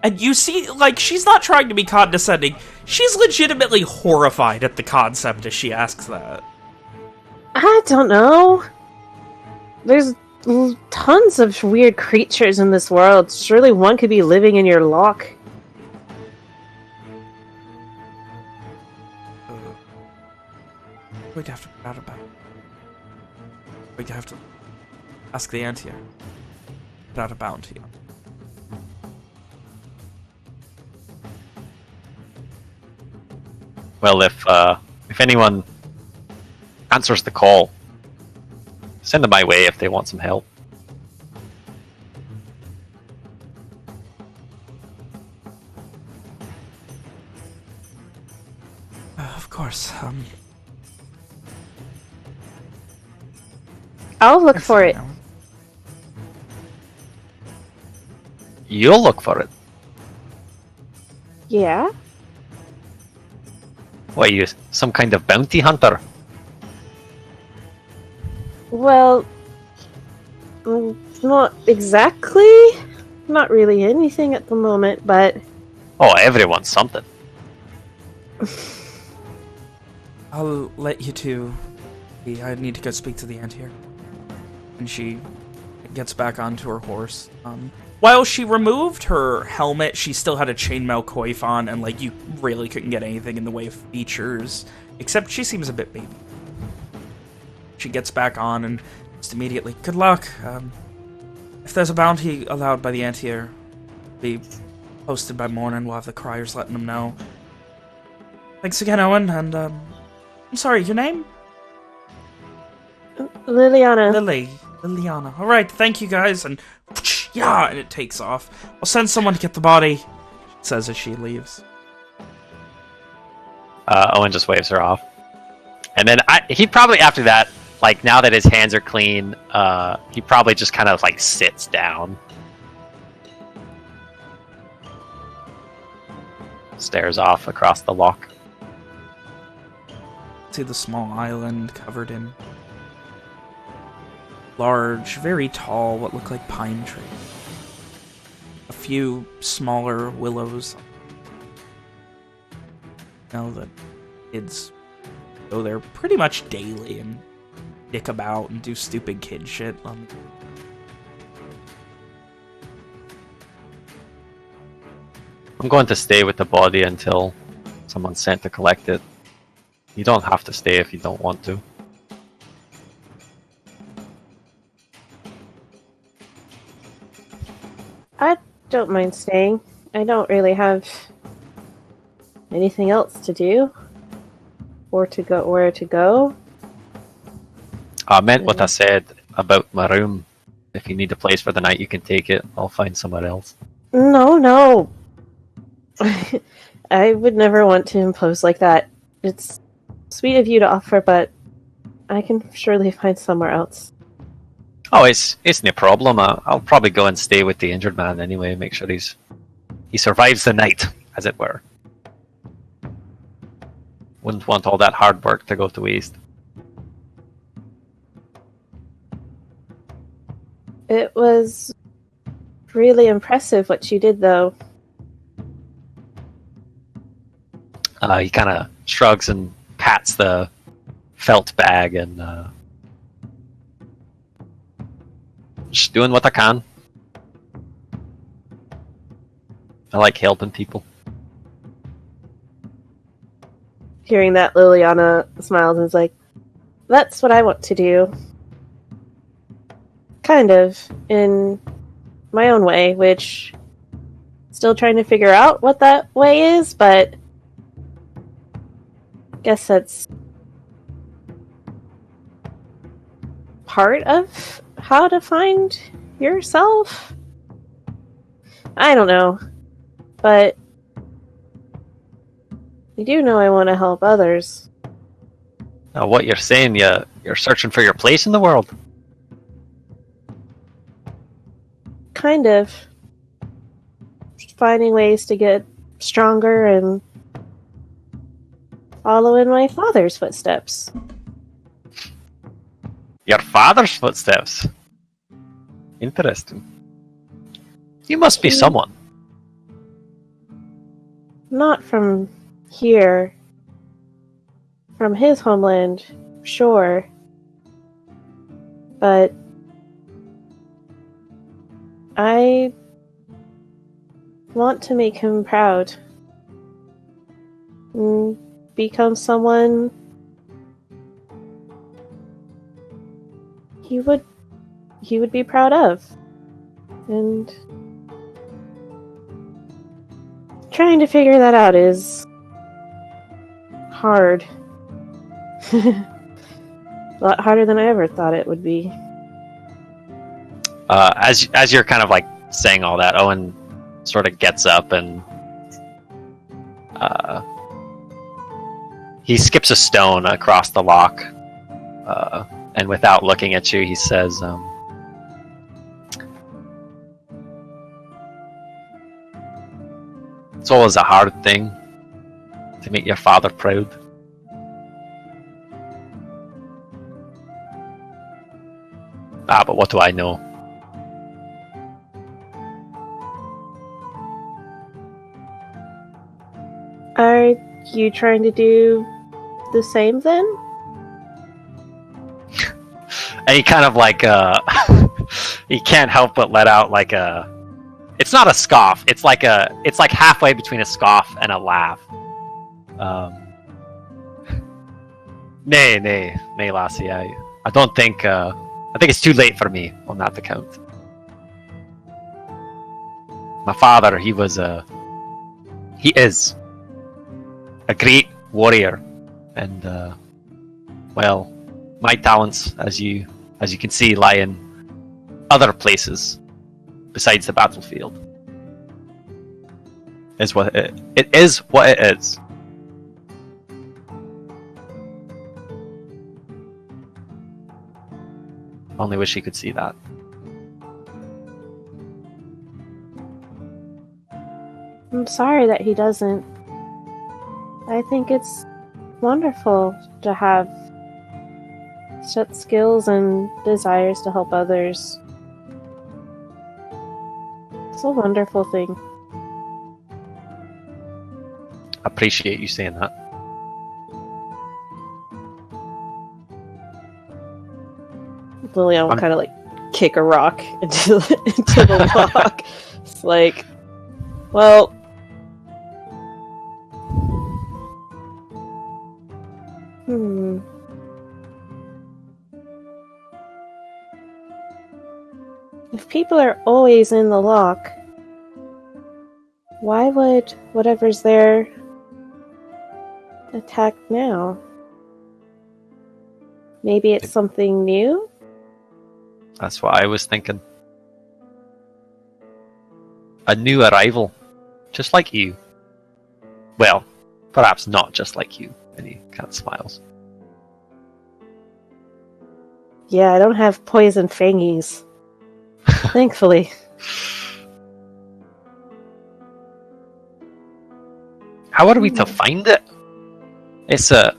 And you see, like, she's not trying to be condescending. She's legitimately horrified at the concept as she asks that. I don't know. There's tons of weird creatures in this world. Surely one could be living in your lock. We'd have to put out about it. We'd have to ask the ant here. Put out a bounty. Well, if anyone answers the call, send them my way if they want some help. Of course. I'll look for it. You'll look for it. Yeah? What, are you some kind of bounty hunter? Well, not exactly. Not really anything at the moment, but... Oh, everyone's something. I'll let you two... I need to go speak to the ant here. And she gets back onto her horse. While she removed her helmet, she still had a chainmail coif on, and, like, you really couldn't get anything in the way of features. Except she seems a bit baby. She gets back on and just immediately, good luck. If there's a bounty allowed by the ant here, be posted by morning. We'll have the criers letting them know. Thanks again, Owen, and, I'm sorry, your name? Lilianna. Lilianna. Alright, thank you guys, and yeah, and it takes off. I'll send someone to get the body, she says as she leaves. Owen just waves her off. And then he probably, after that, like, now that his hands are clean, he probably just kind of, like, sits down. Stares off across the lock. See the small island covered in large, very tall, what look like pine trees. A few smaller willows. Now that kids go there pretty much daily and dick about and do stupid kid shit. I'm going to stay with the body until someone's sent to collect it. You don't have to stay if you don't want to. I don't mind staying. I don't really have anything else to do. Or to go where to go. I meant what I said about my room. If you need a place for the night, you can take it. I'll find somewhere else. No. I would never want to impose like that. It's sweet of you to offer, but I can surely find somewhere else. Oh, it's no problem. I'll probably go and stay with the injured man anyway. Make sure he survives the night, as it were. Wouldn't want all that hard work to go to waste. It was really impressive what you did, though. He kind of shrugs and pats the felt bag and just doing what I can. I like helping people. Hearing that, Lilianna smiles and is like, that's what I want to do. Kind of, in my own way, which still trying to figure out what that way is, but guess that's part of how to find yourself? I don't know, but I do know I want to help others. What you're saying, you're searching for your place in the world? Kind of. Just finding ways to get stronger and follow in my father's footsteps. Your father's footsteps? Interesting. You must be someone. Not from here. From his homeland, sure. But I want to make him proud. And become someone he would be proud of. And trying to figure that out is hard. A lot harder than I ever thought it would be. As you're kind of like saying all that, Owen sort of gets up and he skips a stone across the lock, and without looking at you, he says, "It's always a hard thing to make your father proud." But what do I know? Are you trying to do the same then? And he kind of like, he can't help but let out like a, it's not a scoff, it's like halfway between a scoff and a laugh. Nay, lassie, I don't think, I think it's too late for me on that account. My father, he is a great warrior, and well, my talents, as you can see, lie in other places besides the battlefield. It is what it is. Only wish he could see that. I'm sorry that he doesn't. I think it's wonderful to have such skills and desires to help others. It's a wonderful thing. Appreciate you saying that. Lilianna will kind of like kick a rock into the lock. It's like, well, If people are always in the lock, why would whatever's there attack now? Maybe it's something new? That's what I was thinking. A new arrival. Just like you. Well, perhaps not just like you. And he kind of smiles. Yeah, I don't have poison fangies. Thankfully. How are we to find it? It's a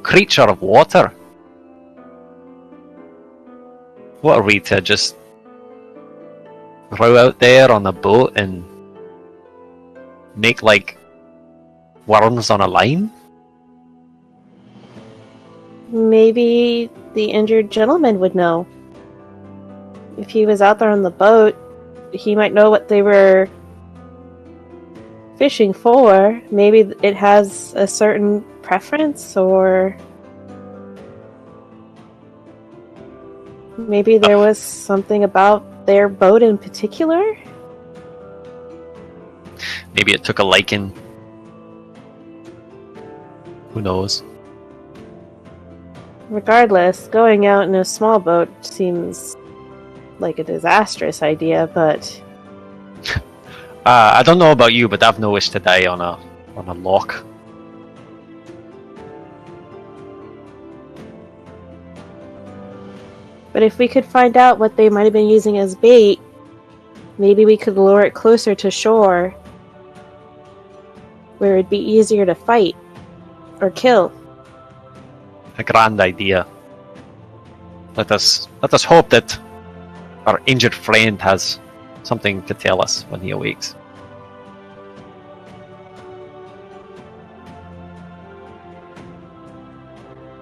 creature of water. What are we to just row out there on a boat and make like worms on a line? Maybe the injured gentleman would know. If he was out there on the boat, he might know what they were fishing for. Maybe it has a certain preference, or maybe there was something about their boat in particular. Maybe it took a liking. Who knows? Regardless, going out in a small boat seems like a disastrous idea, but I don't know about you, but I've no wish to die on a lock. But if we could find out what they might have been using as bait, maybe we could lure it closer to shore, where it'd be easier to fight or kill. A grand idea. Let us hope that our injured friend has something to tell us when he awakes.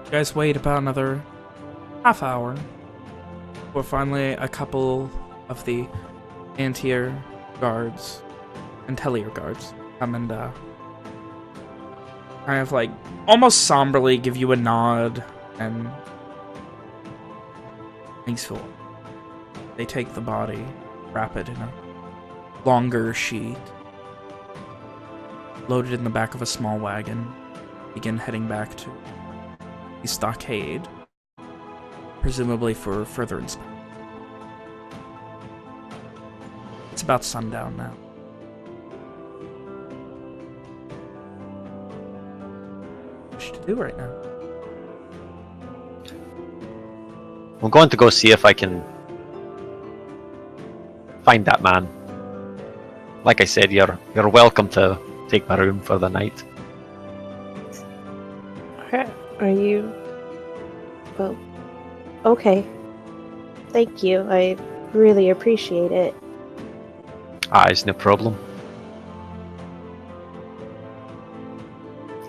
You guys wait about another half hour before finally a couple of the anti-air guards and tele-air guards come and kind of like almost somberly give you a nod and thanks for. They take the body, wrap it in a longer sheet, load it in the back of a small wagon, begin heading back to the stockade, presumably for further inspection. It's about sundown now. What to do right now? I'm going to go see if I can find that man. Like I said, you're welcome to take my room for the night. Are you... Well, okay. Thank you. I really appreciate it. It's no problem.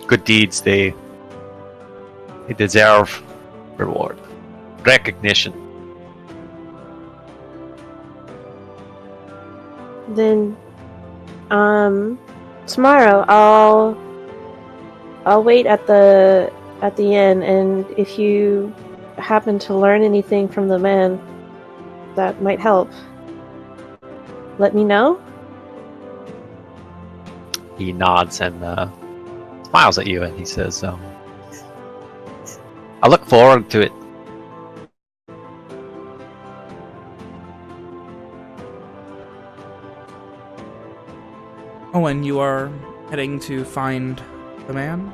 Good deeds, they deserve reward. Recognition. Then, tomorrow I'll wait at the inn, and if you happen to learn anything from the man that might help, let me know. He nods and smiles at you, and he says, I look forward to it. Owen, you are heading to find the man?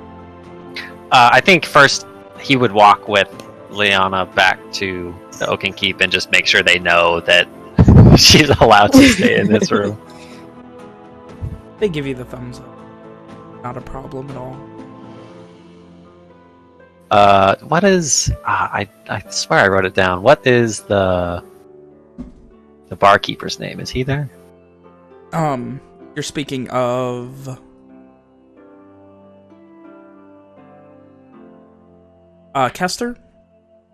I think first he would walk with Lilianna back to the Oaken Keep and just make sure they know that she's allowed to stay in this room. They give you the thumbs up. Not a problem at all. What is... I swear I wrote it down. What is the barkeeper's name? Is he there? You're speaking of... Kester?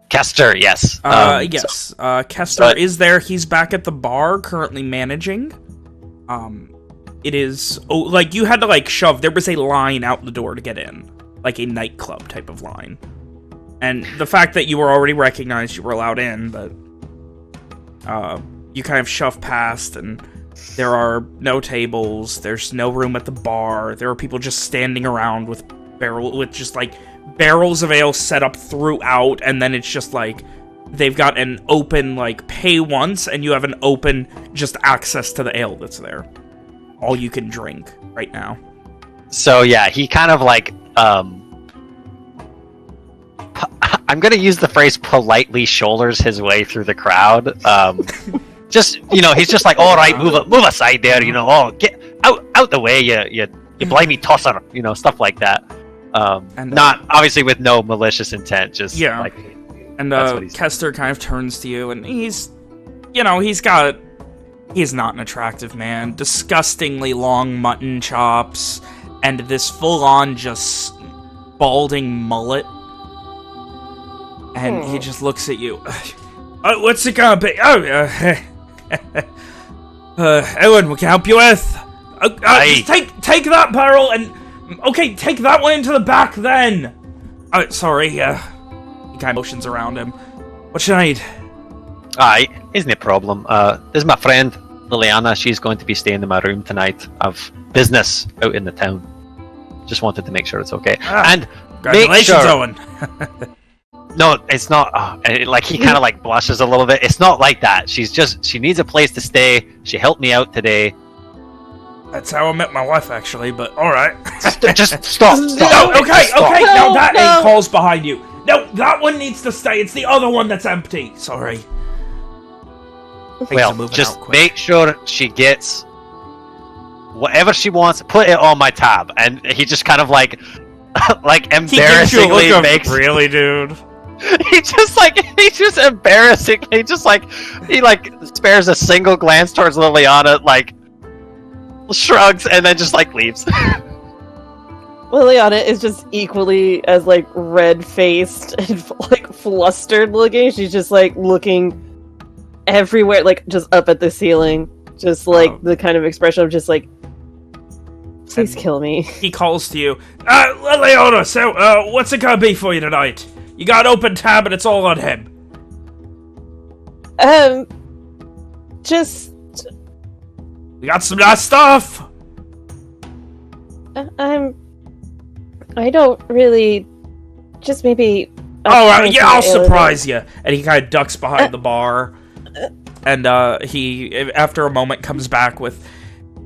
Kester, yes. Yes. Kester is there. He's back at the bar, currently managing. It is... Oh, like, you had to, like, shove... There was a line out the door to get in. Like a nightclub type of line. And the fact that you were already recognized, you were allowed in, but... you kind of shove past, and there are no tables, there's no room at the bar, there are people just standing around with just like barrels of ale set up throughout, and then it's just like they've got an open like pay once, and you have an open just access to the ale that's there. All you can drink right now. So yeah, he kind of like I'm gonna use the phrase politely shoulders his way through the crowd. Just, you know, he's just like, all right, move aside there, you know, oh, get out the way, you blimey tosser, you know, stuff like that. Not obviously with no malicious intent, just like. And Kester kind of turns to you, and he's not an attractive man. Disgustingly long mutton chops, and this full-on just balding mullet. And he just looks at you. What's it gonna be? Owen, we can help you with. Just take that barrel and take that one into the back then. Sorry. He kind of motions around him. What you need? Aye, isn't a problem. This is my friend Lilianna. She's going to be staying in my room tonight. I've business out in the town. Just wanted to make sure it's okay. And congratulations, Owen. No, it's not. Like he kind of like blushes a little bit. It's not like that. She needs a place to stay. She helped me out today. That's how I met my wife, actually. But all right, just stop. No, okay. Now that eight calls behind you. No, that one needs to stay. It's the other one that's empty. Sorry. Well, just make sure she gets whatever she wants. Put it on my tab, and he just kind of like embarrassingly makes. Really, dude. He just embarrassingly he spares a single glance towards Lilianna, like shrugs, and then just like leaves. Lilianna is just equally as like red-faced and like flustered looking. She's just like looking everywhere, like just up at the ceiling, just like the kind of expression of just like, please kill me. He calls to you, Lilianna. So, what's it gonna be for you tonight? You got an open tab, and it's all on him. Just... We got some nice stuff! I don't really... Just maybe... I'll surprise you. And he kind of ducks behind the bar. And, he, after a moment, comes back with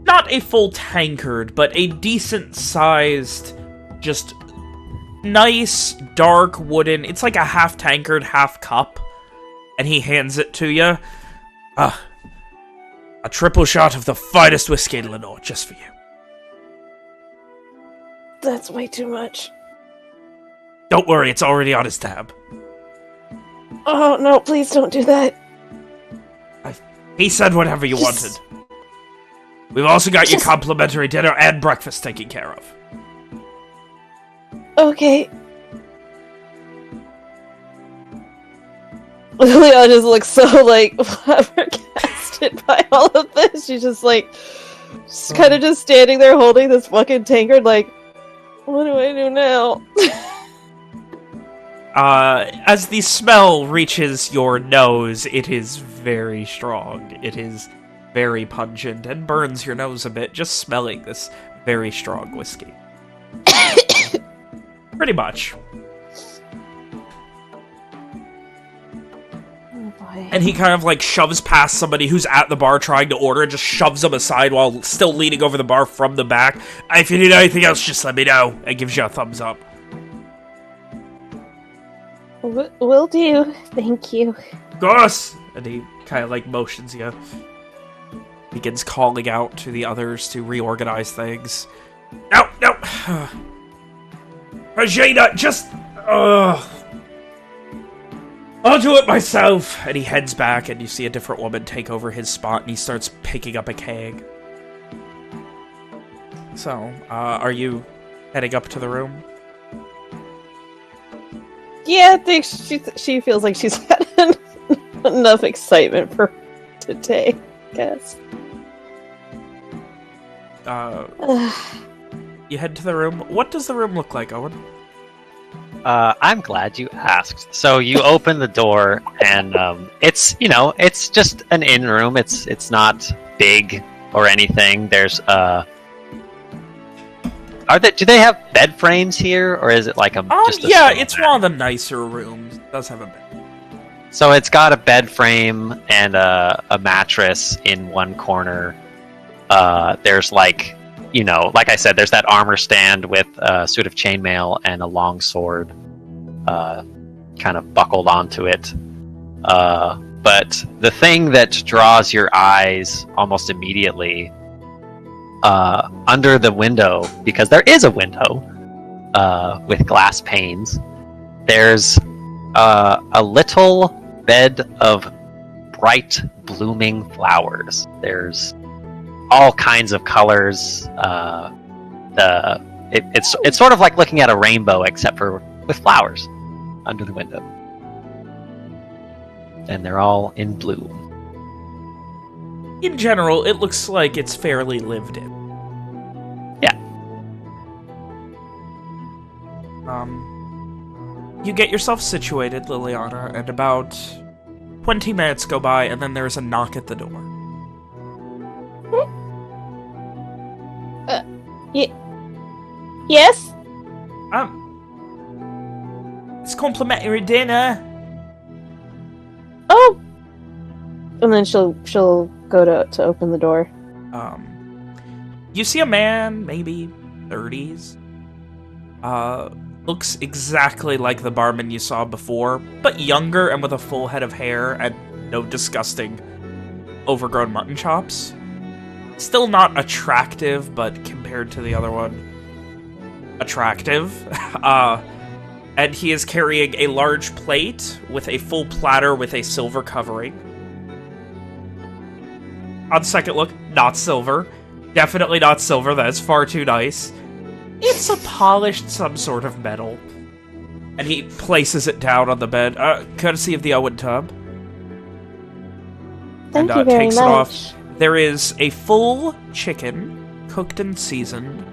not a full tankard, but a decent-sized, just... nice, dark, wooden... It's like a half tankard, half cup. And he hands it to you. A triple shot of the finest whiskey in Lenore, just for you. That's way too much. Don't worry, it's already on his tab. Oh, no, please don't do that. He said whatever you wanted. We've also got your complimentary dinner and breakfast taken care of. Okay. Lilianna just looks so, like, flabbergasted by all of this. She's just, like, kind of just standing there holding this fucking tankard, like, what do I do now? As the smell reaches your nose, it is very strong. It is very pungent and burns your nose a bit, just smelling this very strong whiskey. Pretty much. Oh boy. And he kind of like shoves past somebody who's at the bar trying to order, just shoves them aside while still leaning over the bar from the back. If you need anything else, just let me know. And gives you a thumbs up. Will do. Thank you. Of course! And he kind of like motions you. Begins calling out to the others to reorganize things. No! Regina, just... I'll do it myself! And he heads back, and you see a different woman take over his spot, and he starts picking up a keg. So, are you heading up to the room? Yeah, I think she feels like she's had enough excitement for today, I guess. You head to the room. What does the room look like, Owen? I'm glad you asked. So you open the door, and it's just an inn room. It's not big or anything. There's do they have bed frames here, or is it like just a it's bed? one of the nicer rooms. It does have a bed. So it's got a bed frame and a mattress in one corner. There's like I said, there's that armor stand with a suit of chainmail and a long sword kind of buckled onto it. But the thing that draws your eyes almost immediately under the window, because there is a window with glass panes, there's a little bed of bright blooming flowers. There's all kinds of colors. It's sort of like looking at a rainbow, except for with flowers under the window, and they're all in bloom. In general, it looks like it's fairly lived in. Yeah. You get yourself situated, Lilianna, and about 20 minutes go by, and then there's a knock at the door. Yes? It's complimentary dinner. Oh! And then she'll go to open the door. You see a man, maybe 30s. Looks exactly like the barman you saw before, but younger and with a full head of hair and no disgusting overgrown mutton chops. Still not attractive, but compared to the other one, attractive. And he is carrying a large plate with a full platter with a silver covering. On second look, not silver. Definitely not silver, that is far too nice. It's a polished some sort of metal. And he places it down on the bed, courtesy of the Owen tub. Thank you very takes much. it off. There is a full chicken, cooked and seasoned,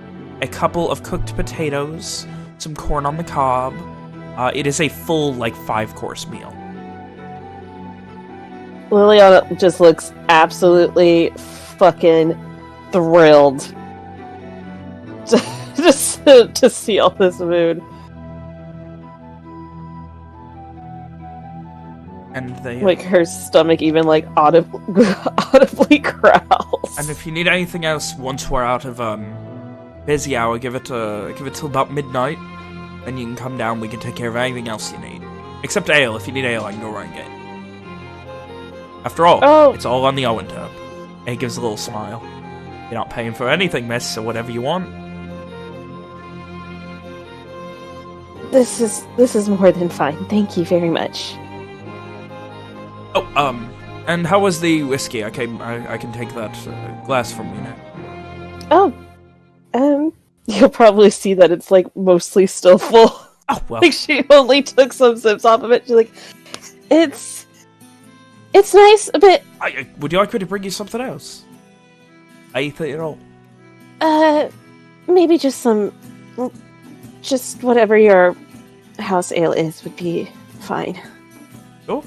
a couple of cooked potatoes, some corn on the cob. It is a full, 5-course meal. Liliana just looks absolutely fucking thrilled to see all this food. And they her stomach even audibly growls. And if you need anything else, once we're out of busy hour, give it till about midnight. Then you can come down. We can take care of anything else you need, except ale. If you need ale, I can go right and get it. After all, It's all on the Owen tab. And he gives a little smile. You're not paying for anything, miss, so whatever you want. This is more than fine. Thank you very much. Oh, and how was the whiskey? I can take that glass from you now. Oh, you'll probably see that it's mostly still full. Oh well. She only took some sips off of it. She's like, it's nice, a bit. Would you like me to bring you something else? Anything at all? Maybe just whatever your house ale is would be fine. Sure.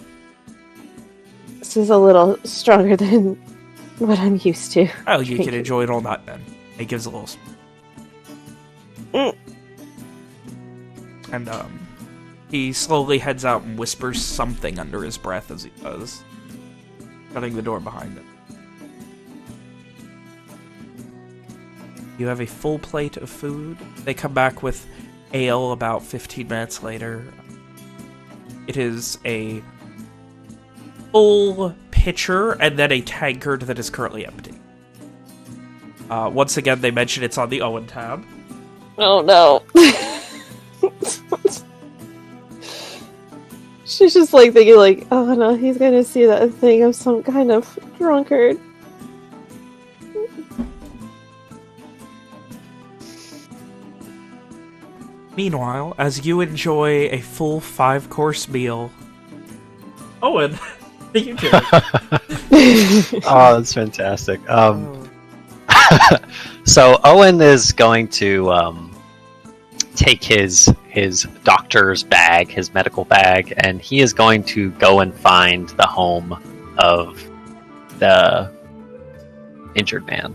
This is a little stronger than what I'm used to. Oh, you can enjoy it all night then. He gives a little. And he slowly heads out and whispers something under his breath as he does, shutting the door behind him. You have a full plate of food. They come back with ale about 15 minutes later. It is a full pitcher and then a tankard that is currently empty. Once again, they mention it's on the Owen tab. Oh no. She's just thinking oh no, he's gonna see that thing of some kind of drunkard. Meanwhile, as you enjoy a full 5-course meal, Owen, what are you doing? Oh, that's fantastic. So Owen is going to take his doctor's bag, his medical bag, and he is going to go and find the home of the injured man.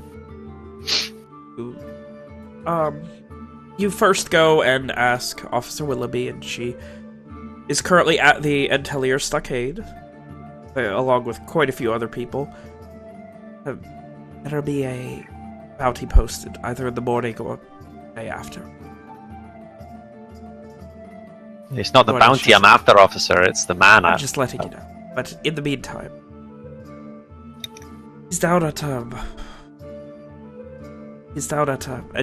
You first go and ask Officer Willoughby, and she is currently at the Entelier Stockade, along with quite a few other people. There'll be a bounty posted, either in the morning or the day after. It's not the bounty I'm after, officer. It's the man. I'm just letting you know. But in the meantime, he's down at and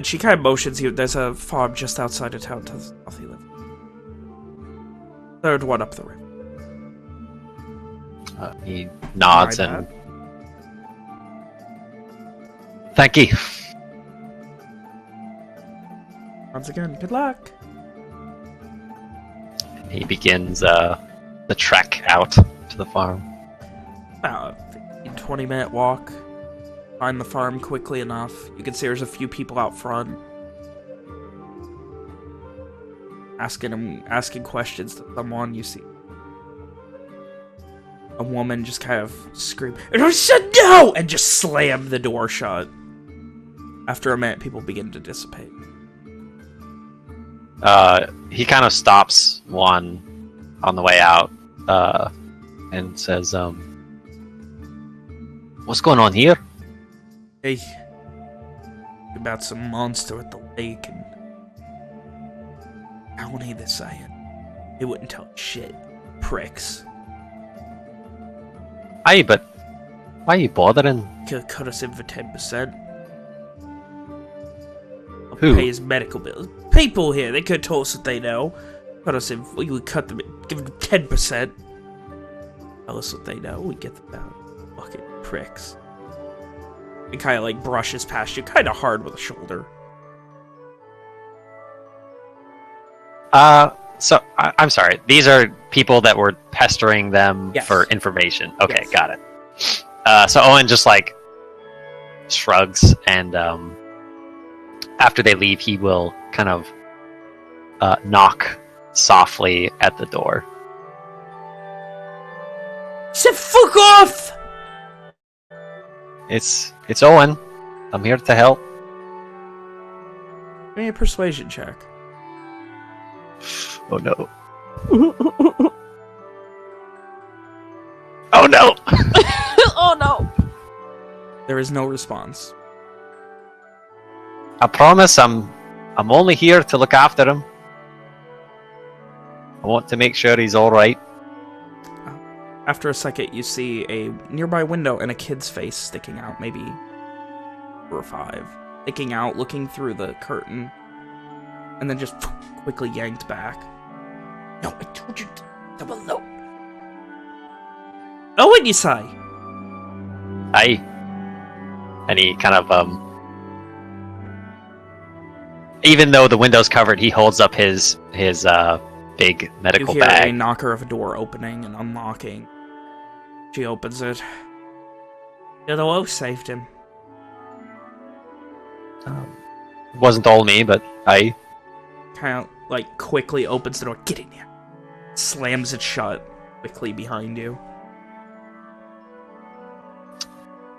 she kind of motions you. There's a farm just outside of town to the south he lives. Third one up the river. He nods and... Thank you. Once again, good luck. He begins the trek out to the farm. About a 20-minute walk. Find the farm quickly enough. You can see there's a few people out front. Asking questions to someone. You see a woman just kind of scream, "And I said no!" and just slam the door shut. After a minute, people begin to dissipate. He kind of stops one on the way out, and says, "What's going on here?" Hey, about some monster at the lake, and I won't either saying. They wouldn't tell shit. Pricks. Aye, but why are you bothering? Could cut us in for 10%. Who? Pay his medical bills. People here, they could tell us what they know. Cut us in, we would cut them, give them 10%. Tell us what they know, we get them out. Fucking pricks. He kind of like brushes past you, kind of hard with a shoulder. So I'm sorry. These are people that were pestering them for information. Okay, yes. Got it. So Owen just like shrugs, and after they leave, he will kind of knock softly at the door. Say fuck off! It's Owen. I'm here to help. Give me a persuasion check. Oh no. Oh no! Oh no! There is no response. I promise I'm only here to look after him. I want to make sure he's alright. After a second, you see a nearby window and a kid's face sticking out, maybe 4 or 5. Sticking out, looking through the curtain, and then just quickly yanked back. No, I told you to double low. Oh, what you say? Aye. And he kind of, even though the window's covered, he holds up his big medical you hear bag. a knocker of a door opening and unlocking. She opens it. You're the one who saved him. Wasn't all me, but aye. Kind of, like, quickly opens the door. Get in here. Slams it shut quickly behind you.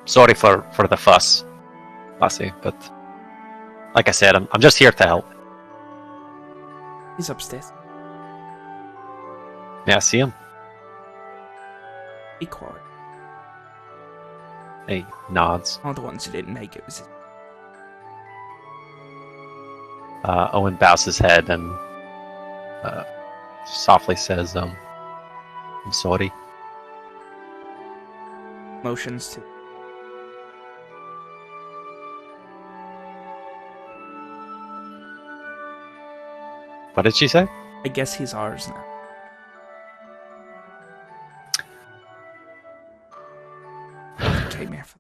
Sorry for the fuss, Lassie, but like I said, I'm just here to help. He's upstairs. May I see him? Be quiet. He nods. All the ones who didn't make it was his. Owen bows his head and softly says, I'm sorry. Motions to. What did she say? I guess he's ours now. Take me off.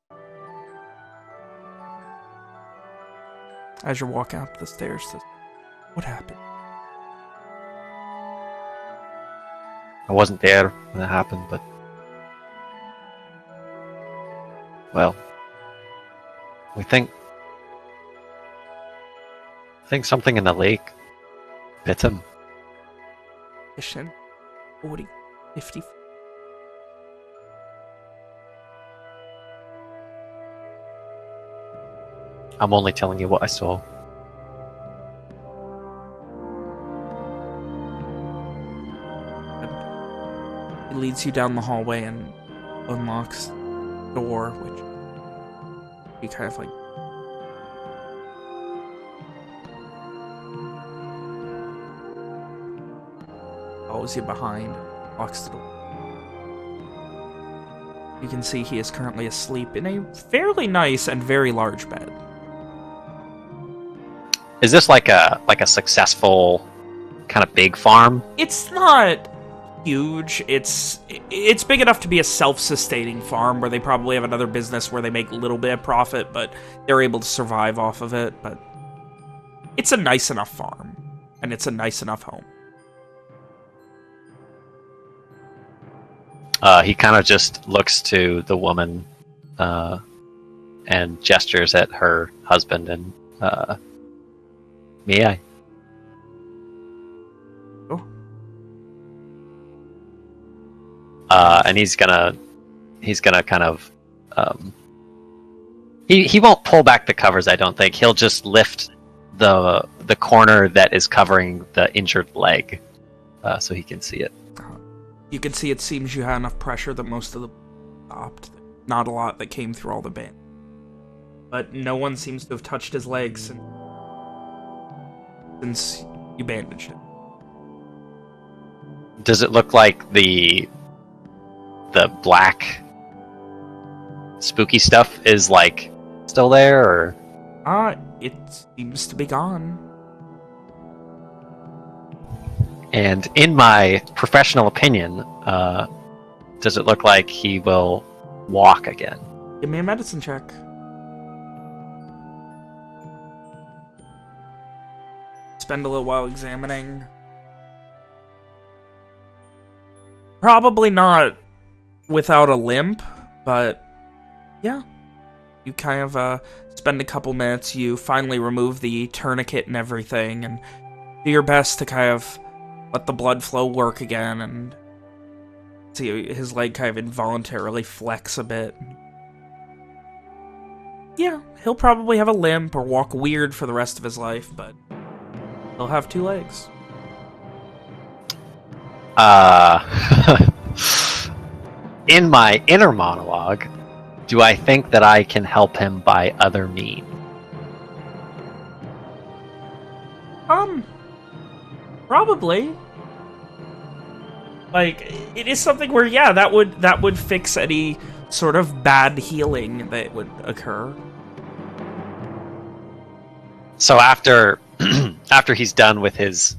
As you're walking up the stairs, what happened? I wasn't there when it happened, but... Well... I think something in the lake. Bit him. 40, 50. I'm only telling you what I saw. He leads you down the hallway and unlocks the door, which he kind of like follows you behind, locks the door. You can see he is currently asleep in a fairly nice and very large bed. Is this like a successful kind of big farm? It's not huge. It's big enough to be a self-sustaining farm where they probably have another business where they make a little bit of profit, but they're able to survive off of it. But it's a nice enough farm, and it's a nice enough home. He kind of just looks to the woman and gestures at her husband and may I? Oh. And he's gonna kind of he won't pull back the covers. I don't think he'll just lift the corner that is covering the injured leg so he can see it. You can see it seems you had enough pressure that most of the stopped. Not a lot that came through all the band. But no one seems to have touched his legs since you bandaged it. Does it look like the black spooky stuff is like still there, or? It seems to be gone. And in my professional opinion, does it look like he will walk again? Give me a medicine check. Spend a little while examining. Probably not without a limp, but yeah. You kind of spend a couple minutes, you finally remove the tourniquet and everything, and do your best to kind of let the blood flow work again, and see his leg kind of involuntarily flex a bit. Yeah, he'll probably have a limp or walk weird for the rest of his life, but he'll have 2 legs. In my inner monologue, do I think that I can help him by other means? Probably. Like, it is something where, yeah, that would fix any sort of bad healing that would occur. So after after he's done with his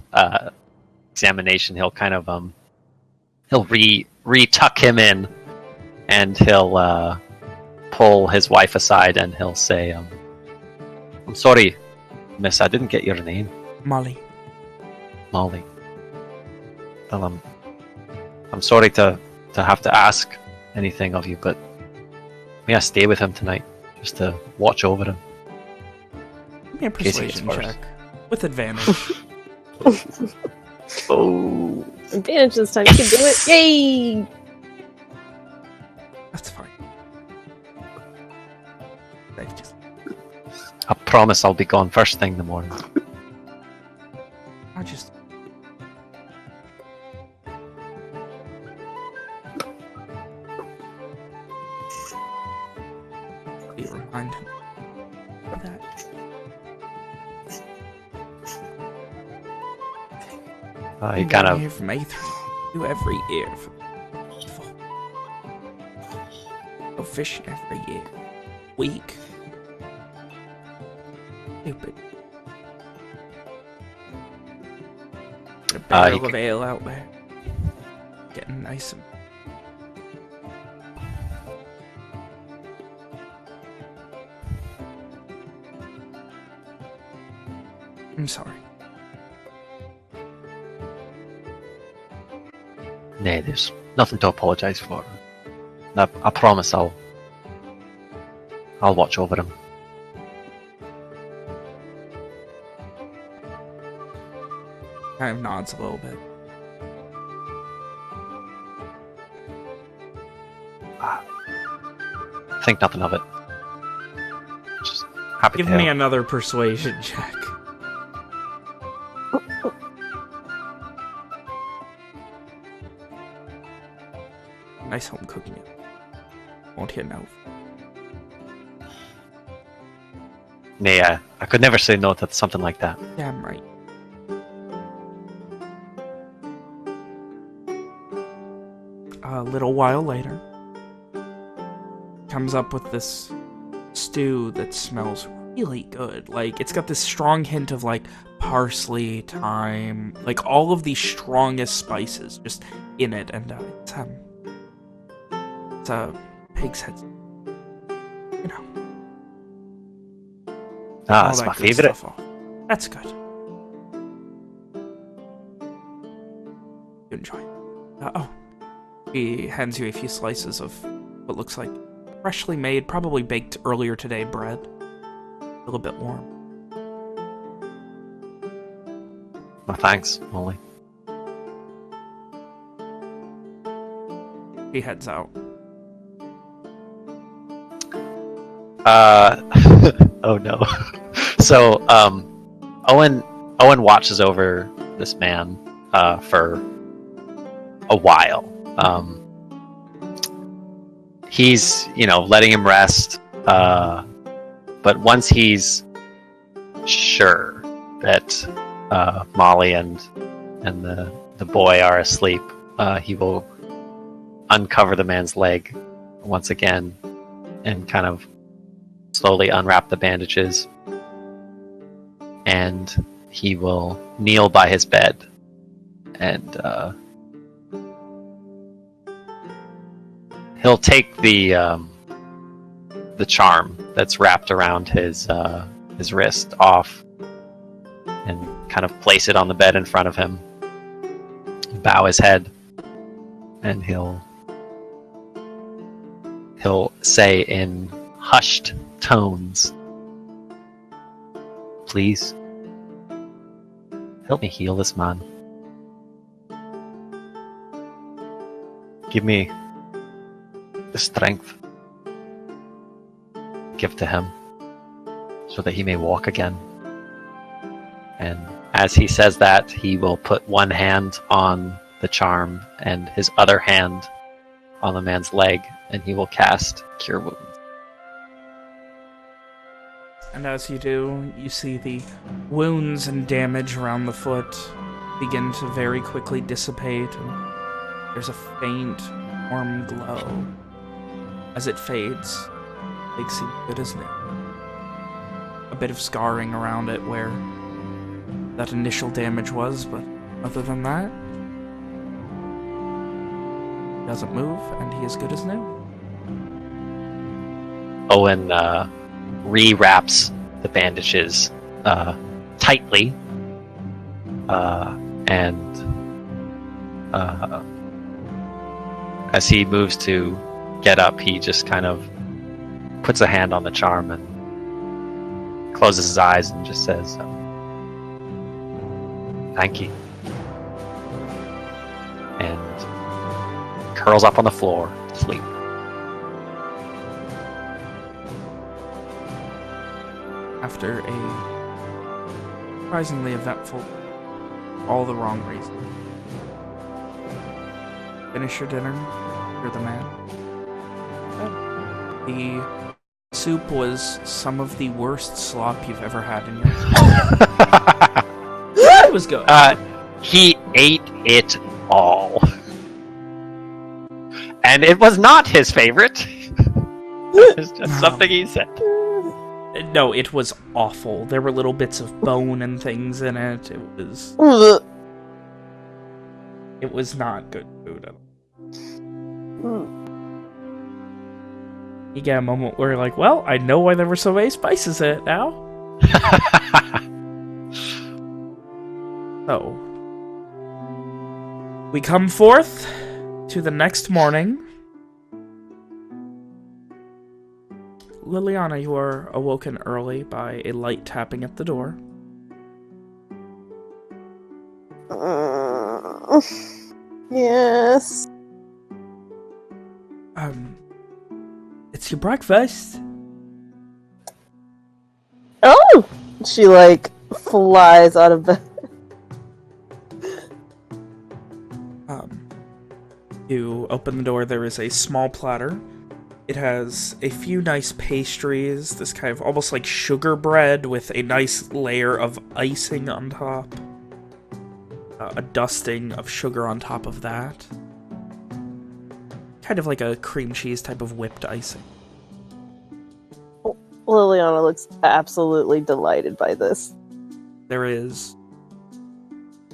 examination, he'll kind of he'll re-tuck him in, and he'll pull his wife aside, and he'll say, "I'm sorry, miss, I didn't get your name." Molly. Molly. Well, I'm sorry to have to ask anything of you, but may I stay with him tonight, just to watch over him? Give me a persuasion check. With advantage. Oh. Advantage this time. You can do it. Yay! That's fine. I promise I'll be gone first thing in the morning. I just... You remind him of that. He kind of... Here from A3 to every year. Go fishing every year. Week. Stupid. A barrel of ale out there. Getting nice and... I'm sorry. Nay, there's nothing to apologise for. I promise I'll watch over him. Kind of nods a little bit. Think nothing of it. Just happy Give to me another persuasion check. Nice home cooking it. Won't hear no. Nay, I could never say no to something like that. Damn right. A little while later, comes up with this stew that smells really good. Like, it's got this strong hint of, like, parsley, thyme, like, all of the strongest spices just in it. And it's a pig's head. You know. Ah, all it's that my good favorite. stuff. That's good. You enjoy it. Oh. He hands you a few slices of what looks like freshly made, probably baked earlier today bread. A little bit warm. My thanks, Molly. He heads out. Oh no. So, Owen watches over this man for a while. He's, letting him rest, but once he's sure that Molly and the boy are asleep, he will uncover the man's leg once again and kind of slowly unwrap the bandages, and he will kneel by his bed and he'll take the charm that's wrapped around his wrist off and kind of place it on the bed in front of him, bow his head, and he'll say in hushed tones, "Please, help me heal this man. Give me the strength. Give to him so that he may walk again." And as he says that, he will put one hand on the charm and his other hand on the man's leg, and he will cast Cure Wounds. And as you do, you see the wounds and damage around the foot begin to very quickly dissipate, and there's a faint, warm glow. As it fades, they seem good as new. A bit of scarring around it where that initial damage was, but other than that, he doesn't move, and he is good as new. Owen rewraps the bandages tightly, and as he moves to get up, he just kind of puts a hand on the charm and closes his eyes and just says, "Thank you," and curls up on the floor to sleep. After a surprisingly eventful, all the wrong reasons. Finish your dinner. You're the man. The soup was some of the worst slop you've ever had in your life. It was good. He ate it all. And it was not his favorite. It's just something he said. No, it was awful. There were little bits of bone and things in it. It was not good food at all. You get a moment where you're like, well, I know why there were so many spices in it now. So, we come forth to the next morning. Lilianna, you are awoken early by a light tapping at the door. Yes. It's your breakfast. Oh! She, flies out of bed. You open the door, there is a small platter. It has a few nice pastries, this kind of almost like sugar bread with a nice layer of icing on top. A dusting of sugar on top of that. Kind of like a cream cheese type of whipped icing. Lilianna looks absolutely delighted by this. There is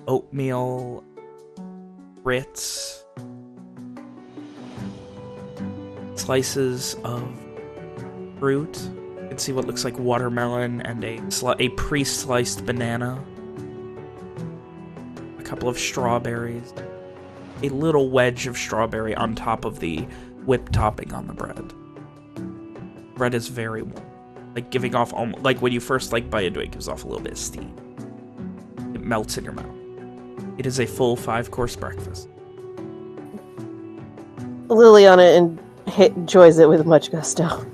oatmeal, grits, slices of fruit. You can see what looks like watermelon and a pre-sliced banana. A couple of strawberries. A little wedge of strawberry on top of the whipped topping on the bread. Bread is very warm. Giving off, like when you first bite into it, gives off a little bit of steam. It melts in your mouth. It is a full 5-course breakfast. Lilianna enjoys it with much gusto.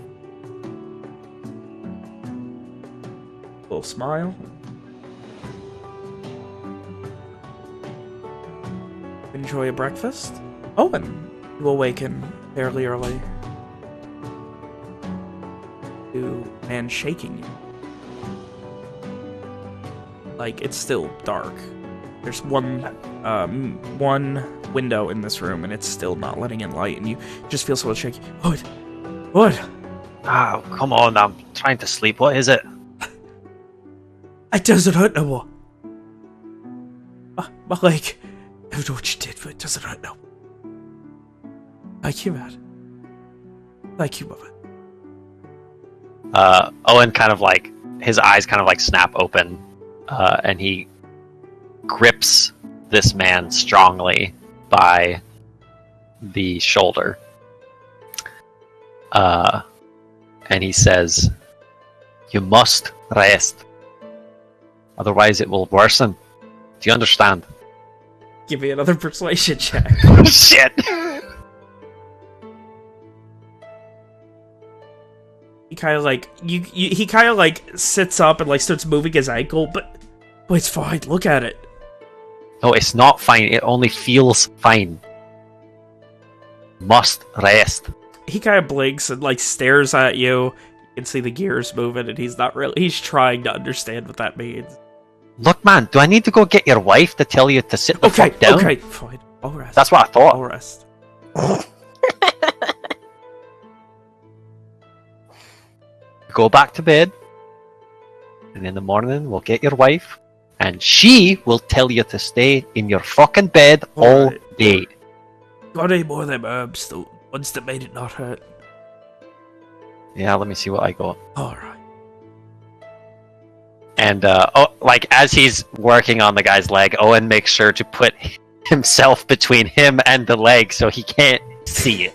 Little smile. Enjoy a breakfast. Owen, you awaken fairly early. To man shaking you. It's still dark. There's one window in this room, and it's still not letting in light, and you just feel so shaky. What? Oh, come on, I'm trying to sleep. What is it? It doesn't hurt no more. My leg. I don't know what you did, but it doesn't hurt no more. Thank you, man. Thank you, mother. Owen his eyes snap open, and he grips this man strongly by the shoulder. And he says, "You must rest. Otherwise it will worsen. Do you understand?" Give me another persuasion check. Shit! He kind of he kind of sits up and starts moving his ankle, but it's fine. Look at it. No, it's not fine. It only feels fine. Must rest. He kind of blinks and stares at you. You can see the gears moving, and he's trying to understand what that means. Look, man, do I need to go get your wife to tell you to sit the fuck down? Okay, fine. I'll rest. That's what I thought. I'll rest. Go back to bed, and in the morning we'll get your wife, and she will tell you to stay in your fucking bed all day. Got any more of them herbs, though? Ones that made it not hurt? Yeah, let me see what I got. Alright. And, as he's working on the guy's leg, Owen makes sure to put himself between him and the leg so he can't see it.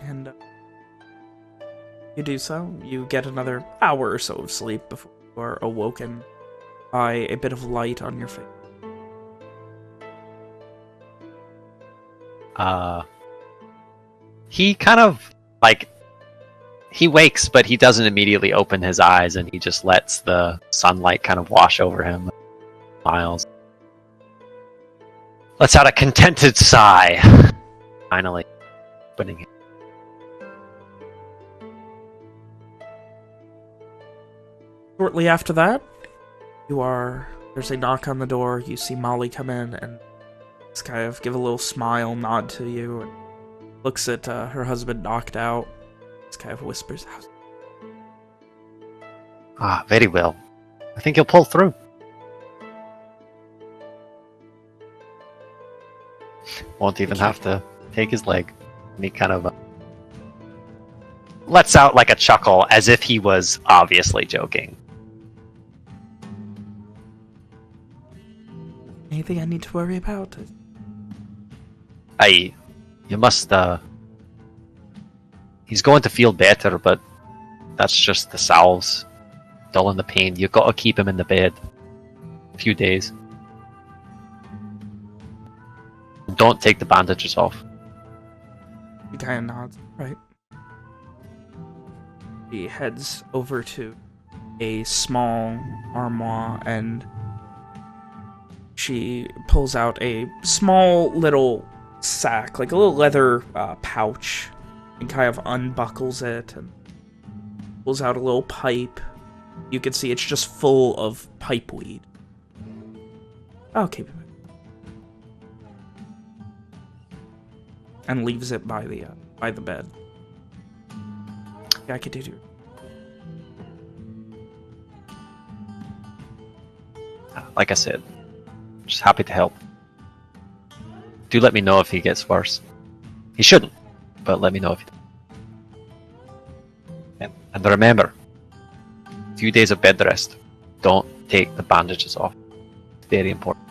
And you do so. You get another hour or so of sleep before you are awoken by a bit of light on your face. He kind of, he wakes, but he doesn't immediately open his eyes, and he just lets the sunlight kind of wash over him. Smiles. Lets out a contented sigh. Finally, opening it. Shortly after that, there's a knock on the door. You see Molly come in and just kind of give a little smile, nod to you, and looks at her husband knocked out. Just kind of whispers, Ah, very well. I think he'll pull through. Won't even have to take his leg. And he kind of lets out a chuckle, as if he was obviously joking. Anything I need to worry about? You must, he's going to feel better, but that's just the salves. dulling the pain. You've got to keep him in the bed a few days. Don't take the bandages off. He kind of nods, right? He heads over to a small armoire and she pulls out a small little sack, like a little leather pouch, and kind of unbuckles it and pulls out a little pipe. You can see it's just full of pipe weed. I'll keep it. And leaves it by the bed. Yeah, I could do. Like I said, just happy to help. Do let me know if he gets worse. He shouldn't, but let me know if he does. And remember, a few days of bed rest. Don't take the bandages off. It's very important.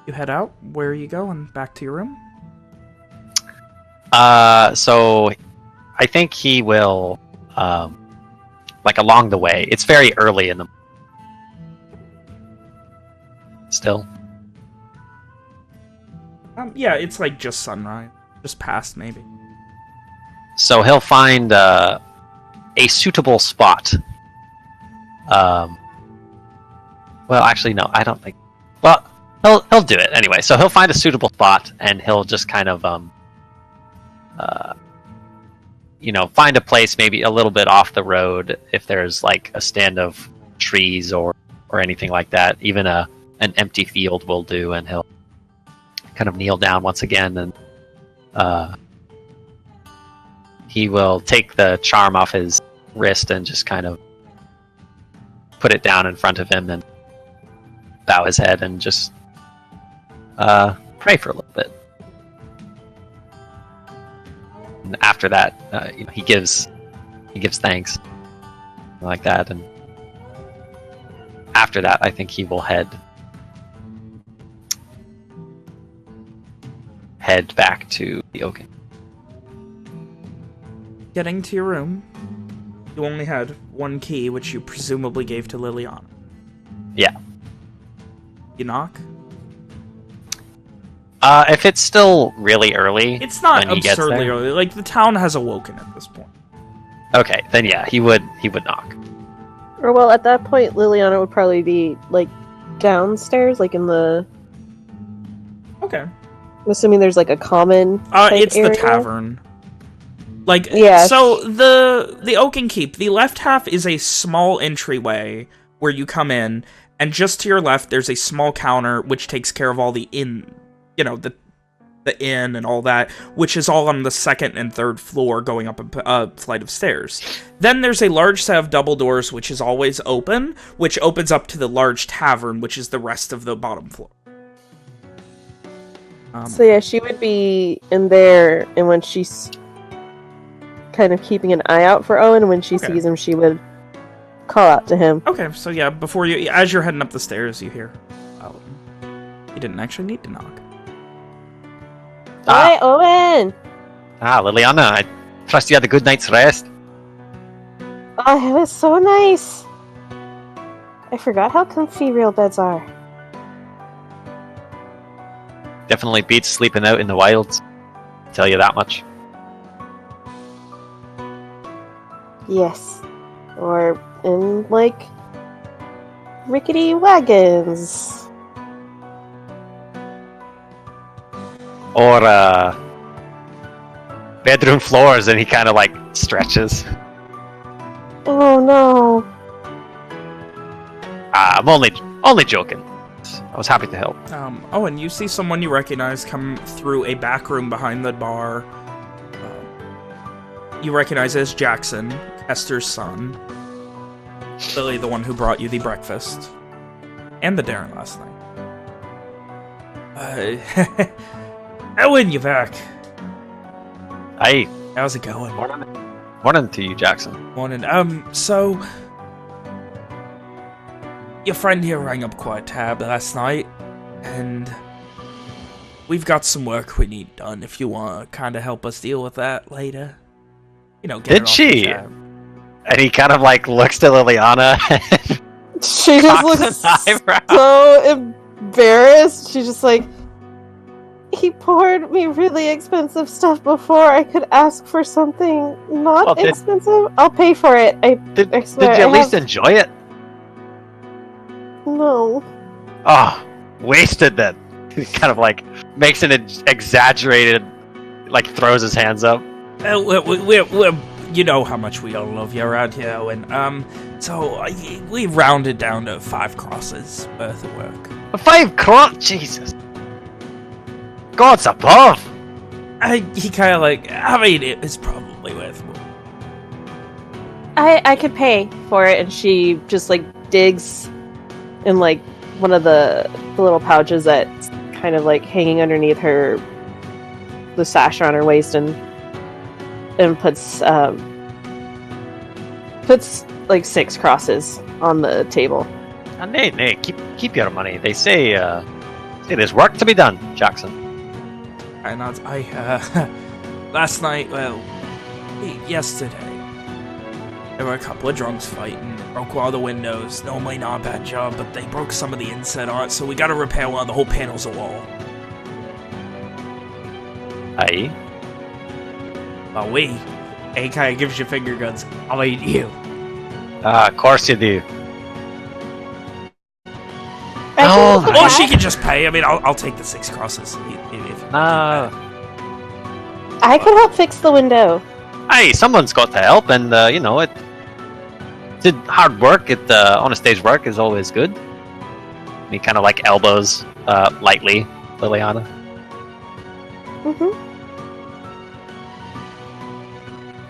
You head out. Where are you going? Back to your room? So I think he will, like along the way. It's very early in the still. Yeah, it's like just sunrise. Just past, maybe. So he'll find a suitable spot. Well, actually, no, I don't think. Well, he'll do it anyway. So he'll find a suitable spot, and he'll just kind of find a place maybe a little bit off the road if there's like a stand of trees or anything like that. Even an empty field will do, and he'll kind of kneel down once again, and he will take the charm off his wrist and just kind of put it down in front of him and bow his head and just pray for a little bit. And after that, he gives thanks like that, and after that, I think he will head back to the Oaken. Getting to your room, you only had one key, which you presumably gave to Lilianna. Yeah. You knock? If it's still really early, it's not when he gets absurdly there. early. Like, the town has awoken at this point. Okay, then yeah, he would knock. Or well, at that point, Lilianna would probably be like downstairs, like in the. Okay. I'm assuming there's like a common. It's area. the tavern. Like, yeah. So the Oaken Keep, the left half is a small entryway where you come in, and just to your left, there's a small counter which takes care of all the the inn and all that, which is all on the second and third floor going up a flight of stairs. Then there's a large set of double doors, which is always open, which opens up to the large tavern, which is the rest of the bottom floor. So yeah, she would be in there, and when she's kind of keeping an eye out for Owen, when she sees him, she would call out to him. Okay, so yeah, as you're heading up the stairs, you hear, oh, you didn't actually need to knock. Hi, Owen! Lilianna, I trust you had a good night's rest. Oh, it was so nice! I forgot how comfy real beds are. Definitely beats sleeping out in the wilds. Tell you that much. Yes. Or in, like, rickety wagons. Or bedroom floors, and he kind of like stretches. Oh no. I'm only joking. I was happy to help. And you see someone you recognize come through a back room behind the bar. You recognize it as Jackson, Esther's son. Lily, the one who brought you the breakfast. And the dinner last night. Owen, you're back. Hey. How's it going? Morning to you, Jackson. Morning. So... Your friend here rang up quite a tab last night, and we've got some work we need done if you want to kind of help us deal with that later. you know, get Did it off the she? chest. And he kind of like looks to Lilianna. She just Cocks looks an eyebrow. so embarrassed. She's just like, he poured me really expensive stuff before I could ask for something not Well, expensive. I'll pay for it. I Did swear, you at I least have- enjoy it? No. Oh, wasted then. He kind of like makes an exaggerated, like throws his hands up. You know how much we all love you around here, Owen. So we rounded down to 5 crosses worth of work. 5 crop, Jesus. God's above. He kind of like, I mean, it is probably worth more. I could pay for it, and she just like digs in like one of the little pouches that's kind of like hanging underneath the sash around her waist, and puts like 6 crosses on the table. Nay, keep your money. They say there's work to be done, Jackson. Last night, yesterday, there were a couple of drunks fighting, broke one of the windows. Normally not a bad job, but they broke some of the inset on it, so we gotta repair one of the whole panels of wall. Aye. But he kinda gives you finger guns. I mean, you. Of course you do. Or she can just pay. I mean, I'll take the 6 crosses. I can help fix the window. Hey, someone's got to help, and hard work. On a stage work is always good. He kind of like elbows lightly Lilianna.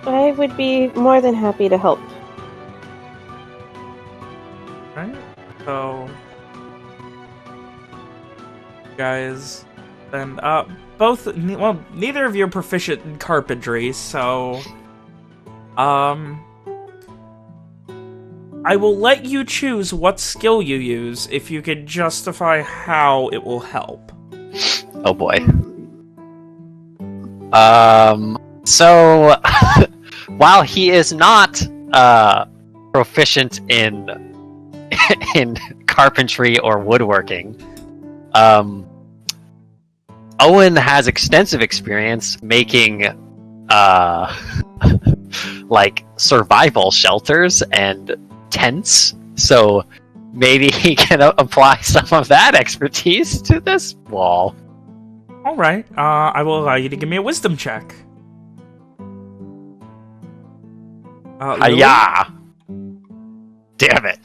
I would be more than happy to help. Right? So, guys, then neither of you are proficient in carpentry, so I will let you choose what skill you use if you can justify how it will help. Oh boy. So while he is not proficient in carpentry or woodworking, Owen has extensive experience making like survival shelters and tents, so maybe he can apply some of that expertise to this wall. Alright, I will allow you to give me a wisdom check. Lily? Hiya! Damn it.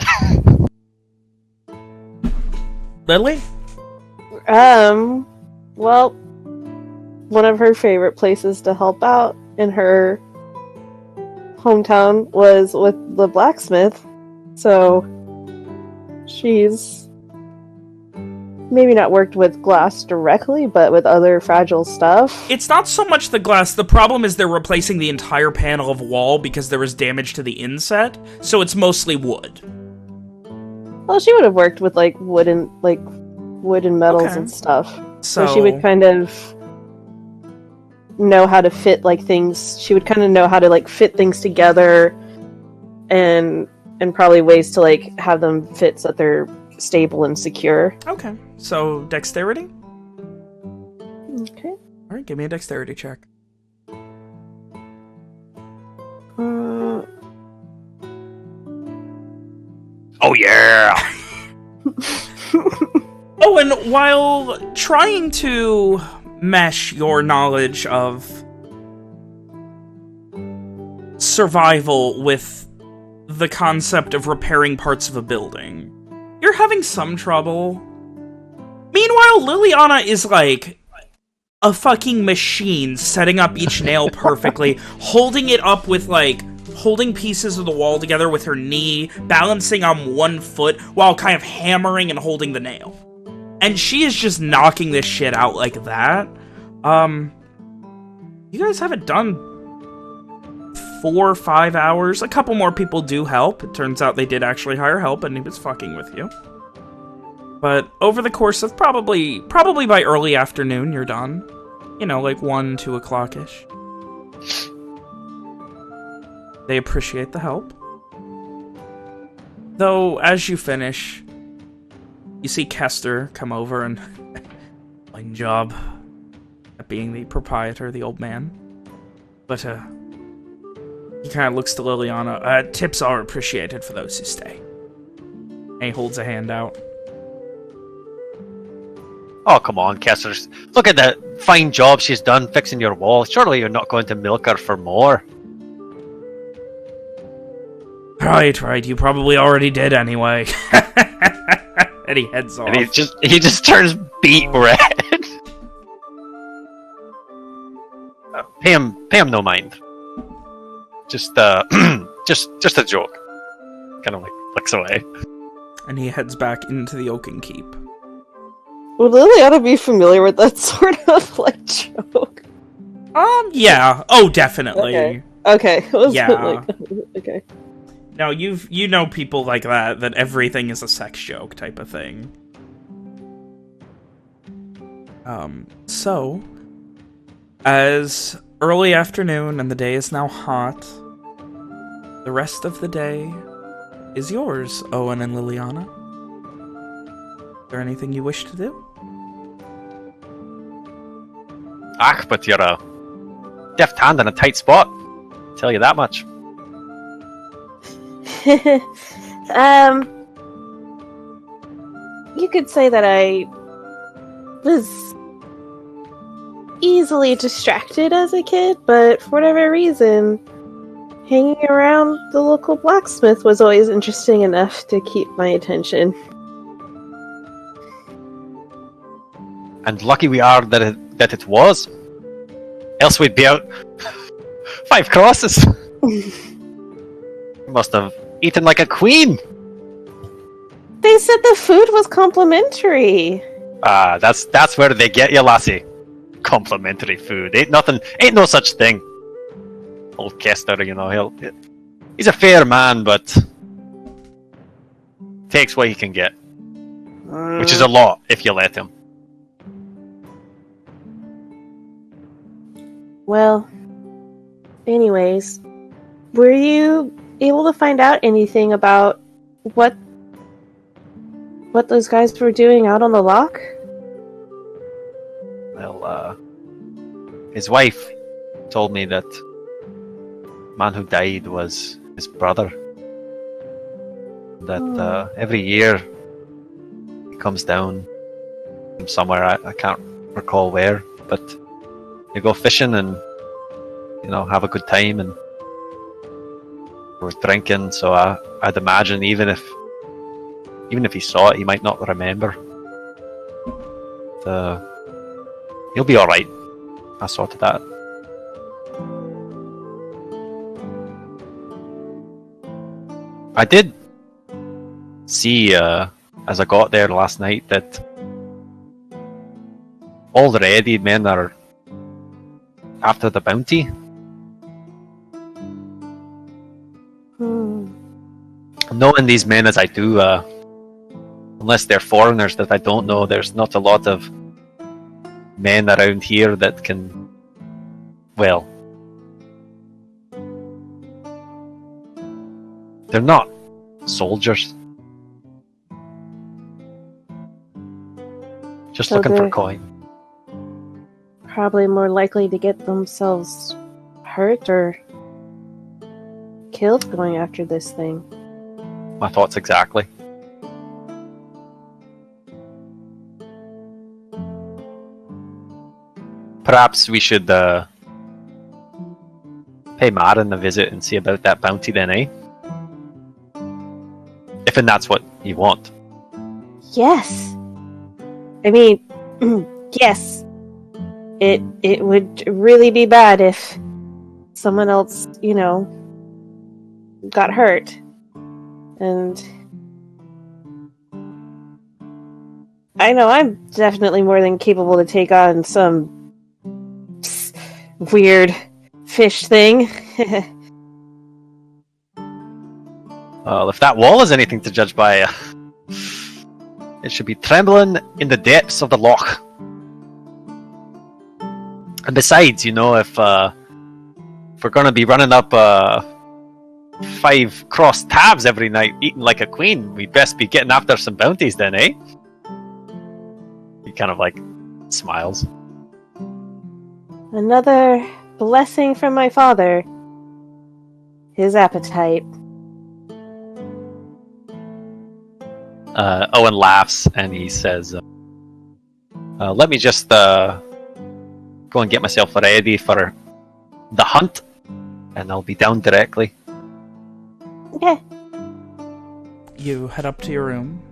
Lily? Well, one of her favorite places to help out in her hometown was with the blacksmith, so she's maybe not worked with glass directly, but with other fragile stuff. It's not so much the glass. The problem is they're replacing the entire panel of wall because there was damage to the inset, so it's mostly wood. Well, she would have worked with like wood and metals and stuff. So she would kind of know how to fit like things. She would kind of know how to like fit things together, and probably ways to like have them fit so that they're stable and secure. Okay, so dexterity. Okay. All right, give me a dexterity check. Oh yeah. Oh, and while trying to mesh your knowledge of survival with the concept of repairing parts of a building, you're having some trouble. Meanwhile, Lilianna is like a fucking machine, setting up each nail perfectly, holding it up with like holding pieces of the wall together with her knee, balancing on one foot while kind of hammering and holding the nail. And she is just knocking this shit out like that. You guys haven't done 4 or 5 hours. A couple more people do help. It turns out they did actually hire help, and he was fucking with you. But over the course of probably by early afternoon, you're done. You know, like 1, 2 o'clock-ish. They appreciate the help. Though, as you finish, you see Kester come over and... fine job at being the proprietor, the old man. But, he kind of looks to Lilianna. Tips are appreciated for those who stay. And he holds a hand out. Oh, come on, Kester. Look at the fine job she's done fixing your wall. Surely you're not going to milk her for more. Right. You probably already did anyway. And he heads off. And he just turns beet red. Pay him no mind. Just a joke. Kind of like flicks away. And he heads back into the Oaken Keep. Would Lilianna be familiar with that sort of like joke? Yeah. Oh, definitely. Okay. Yeah. Okay. No, you know people like that everything is a sex joke type of thing. So, as early afternoon and the day is now hot, the rest of the day is yours, Owen and Lilianna. Is there anything you wish to do? But you're a deft hand in a tight spot. I'll tell you that much. You could say that I was easily distracted as a kid, but for whatever reason, hanging around the local blacksmith was always interesting enough to keep my attention. And lucky we are that it was. Else we'd be out 5 crosses. Must have eaten like a queen. They said the food was complimentary. That's where they get you, lassie. Complimentary food. Ain't no such thing. Old Kester, he's a fair man, but takes what he can get. Which is a lot, if you let him. Well, anyways, were you able to find out anything about what those guys were doing out on the loch? Well, his wife told me that the man who died was his brother. That every year he comes down from somewhere, I can't recall where, but they go fishing and have a good time, and we're drinking. So I'd imagine even if he saw it, he might not remember. He'll be all right. I sorted that. I did see as I got there last night that already men are after the bounty. Knowing these men as I do, unless they're foreigners that I don't know, there's not a lot of men around here that can, well, they're not soldiers. Just So looking for they're coin. Probably more likely to get themselves hurt or killed going after this thing. My thoughts exactly. Perhaps we should pay Marin a visit and see about that bounty then, eh? If that's what you want. Yes. I mean, yes. It would really be bad if someone else, got hurt. And I know I'm definitely more than capable to take on some weird fish thing. Well, if that wall is anything to judge by, it should be trembling in the depths of the loch. And besides, if we're going to be running up 5 crossed tabs every night, eating like a queen. We'd best be getting after some bounties then, eh? He kind of like smiles. Another blessing from my father. His appetite. Owen laughs and he says, let me just go and get myself ready for the hunt, and I'll be down directly. Okay. You head up to your room.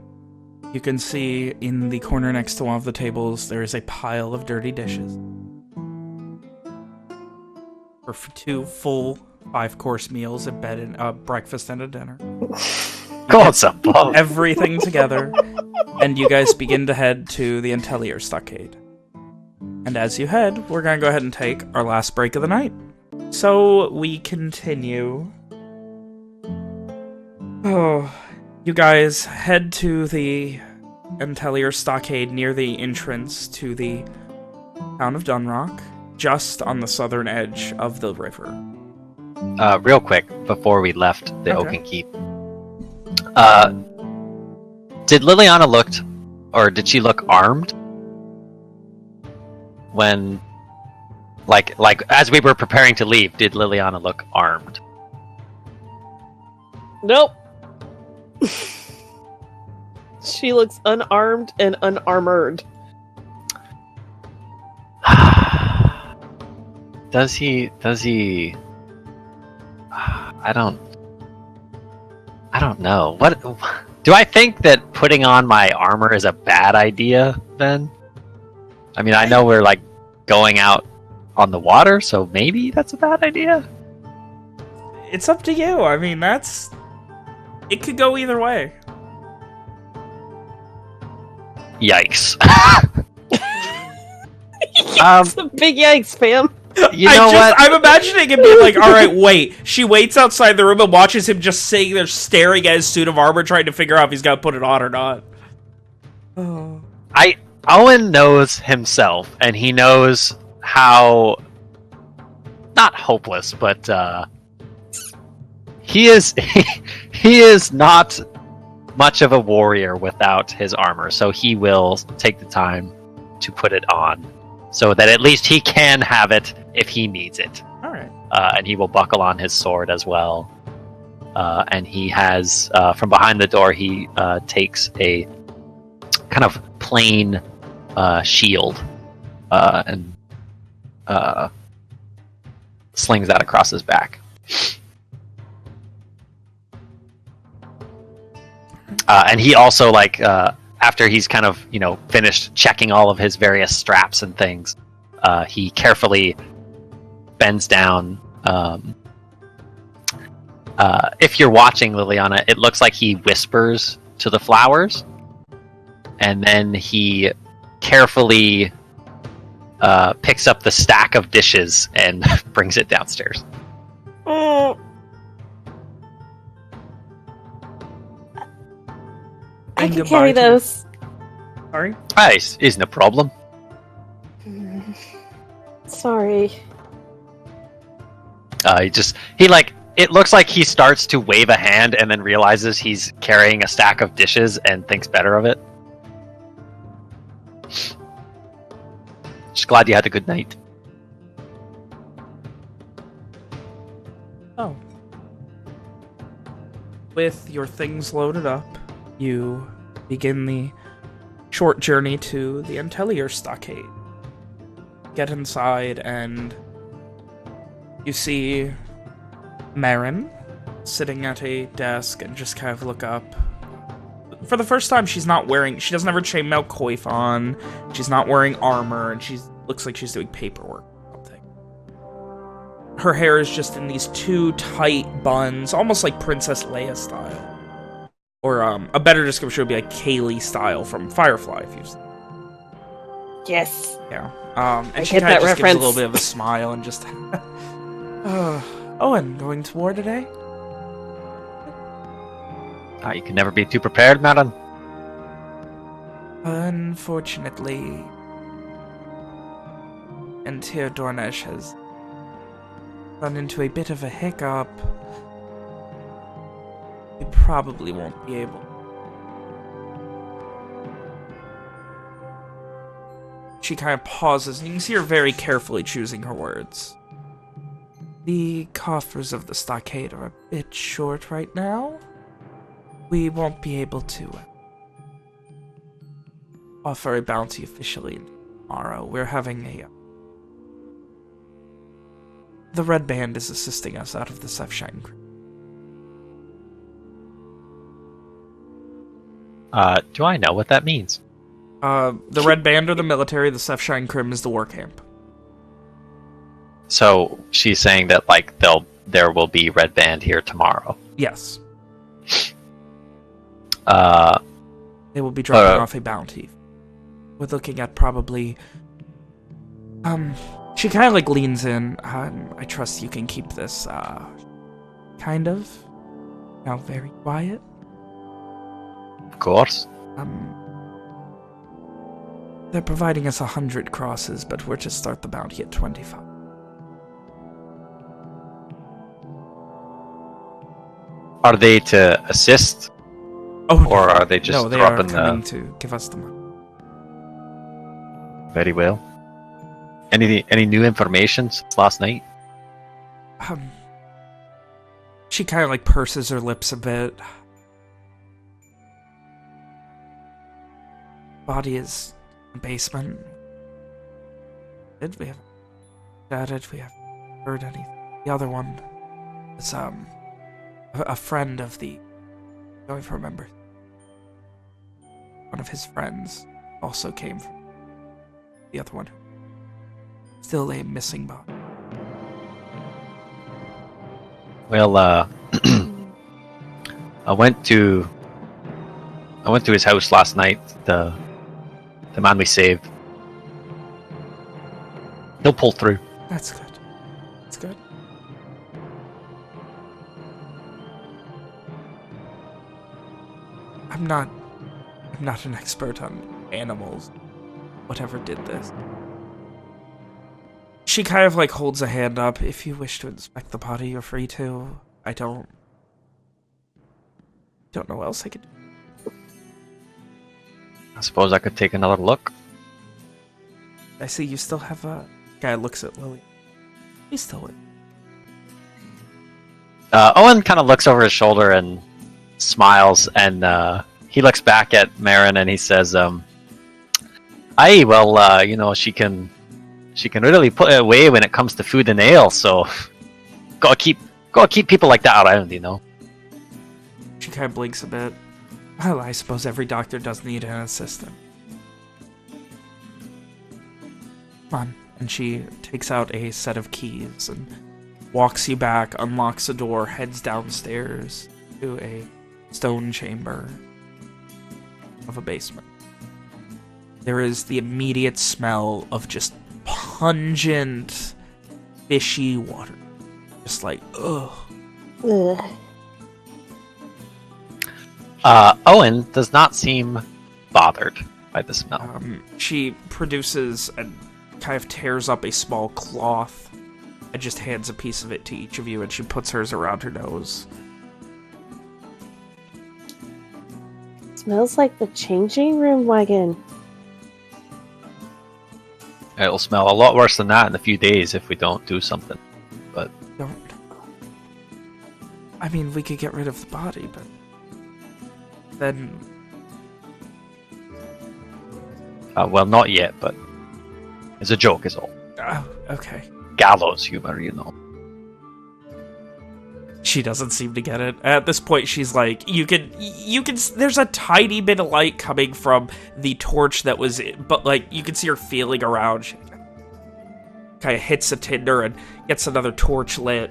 You can see in the corner next to one of the tables there is a pile of dirty dishes. For 2 full 5-course meals, a bed and a breakfast and a dinner. God, some bum. Everything together, and you guys begin to head to the Intellier Stockade. And as you head, we're going to go ahead and take our last break of the night. So we continue. Oh, you guys head to the Intellier Stockade near the entrance to the town of Dunroch, just on the southern edge of the river. Real quick, before we left the Okay. Oaken Keep, did Lilianna did she look armed? When, like as we were preparing to leave, did Lilianna look armed? Nope. She looks unarmed and unarmored. Does he? I don't know. What do I think that putting on my armor is a bad idea then? I mean, I know we're like going out on the water, so maybe that's a bad idea. It's up to you. I mean, it could go either way. Yikes. It's a big yikes, fam. You know what? I'm imagining it being like, all right, wait. She waits outside the room and watches him just sitting there staring at his suit of armor, trying to figure out if he's got to put it on or not. Oh. Owen knows himself, and he knows how, not hopeless, but he is he is not much of a warrior without his armor, so he will take the time to put it on, so that at least he can have it if he needs it. All right. And he will buckle on his sword as well. And he has, from behind the door, he takes a kind of plain shield and slings that across his back. And he also, like, after he's kind of, finished checking all of his various straps and things, he carefully bends down. If you're watching, Lilianna, it looks like he whispers to the flowers, and then he carefully picks up the stack of dishes and brings it downstairs. I And can goodbye carry to- those. Sorry? Isn't a problem. Sorry. It looks like he starts to wave a hand and then realizes he's carrying a stack of dishes and thinks better of it. Just glad you had a good night. Oh. With your things loaded up, you begin the short journey to the Intellier Stockade. Get inside and you see Marin sitting at a desk and just kind of look up. For the first time, she doesn't have her chainmail coif on, she's not wearing armor, and she looks like she's doing paperwork or something. Her hair is just in these 2 tight buns, almost like Princess Leia style. Or a better description would be like Kaylee style from Firefly, if you've seen it. Yes. Yeah. I And she get kind of that just gives a reference. little bit of a smile and just... Owen, going to war today? You can never be too prepared, Marin. Unfortunately... And here Dornesh has run into a bit of a hiccup. we probably won't be able. She kind of pauses, and you can see her very carefully choosing her words. The coffers of the stockade are a bit short right now. We won't be able to offer a bounty officially tomorrow. We're having a... The Red Band is assisting us out of the Sunshine Crew. Do I know what that means? The Red Band are the military, the Sunshine Crim is the war camp. So she's saying that like there will be Red Band here tomorrow. Yes. Uh, They will be dropping off a bounty. We're looking at probably... She kind of like leans in. I trust you can keep this, kind of. Now very quiet. of course. They're providing us 100 crosses, but we're to start the bounty at 25. Are they to assist? Oh, Or are they just no, they are dropping coming to give us the money. Very well. Any new information since last night? She kind of like purses her lips a bit. Body is in the basement. We haven't chatted, we haven't heard anything. The other one is a friend of the... I don't even remember. One of his friends also came from the other one. Still a missing body. Well, I went to his house last night. The man we saved. He'll pull through. That's good. That's good. I'm not an expert on animals. Whatever did this. She kind of like holds a hand up. If you wish to inspect the body, you're free to. I don't know what else I could do. I suppose I could take another look. I see you still have a... Guy looks at Lily. He's still with. Owen kind of looks over his shoulder and smiles, and he looks back at Marin and he says, "Aye, well, you know, she can really put it away when it comes to food and ale. So, gotta keep people like that around, you know." She kind of blinks a bit. Well, I suppose every doctor does need an assistant. Come on. And she takes out a set of keys and walks you back, unlocks a door, heads downstairs to a stone chamber of a basement. There is the immediate smell of just pungent, fishy water. Just like, ugh. Owen does not seem bothered by the smell. She produces and kind of tears up a small cloth and just hands a piece of it to each of you, and she puts hers around her nose. Smells like the changing room wagon. It'll smell a lot worse than that in a few days if we don't do something. But Don't. I mean, we could get rid of the body, but then... well, not yet, but it's a joke is all. Oh, okay. Gallows humor, you know. She doesn't seem to get it. At this point, she's like, you can, there's a tiny bit of light coming from the torch that was, but like, you can see her feeling around. She kind of hits a tinder and gets another torch lit,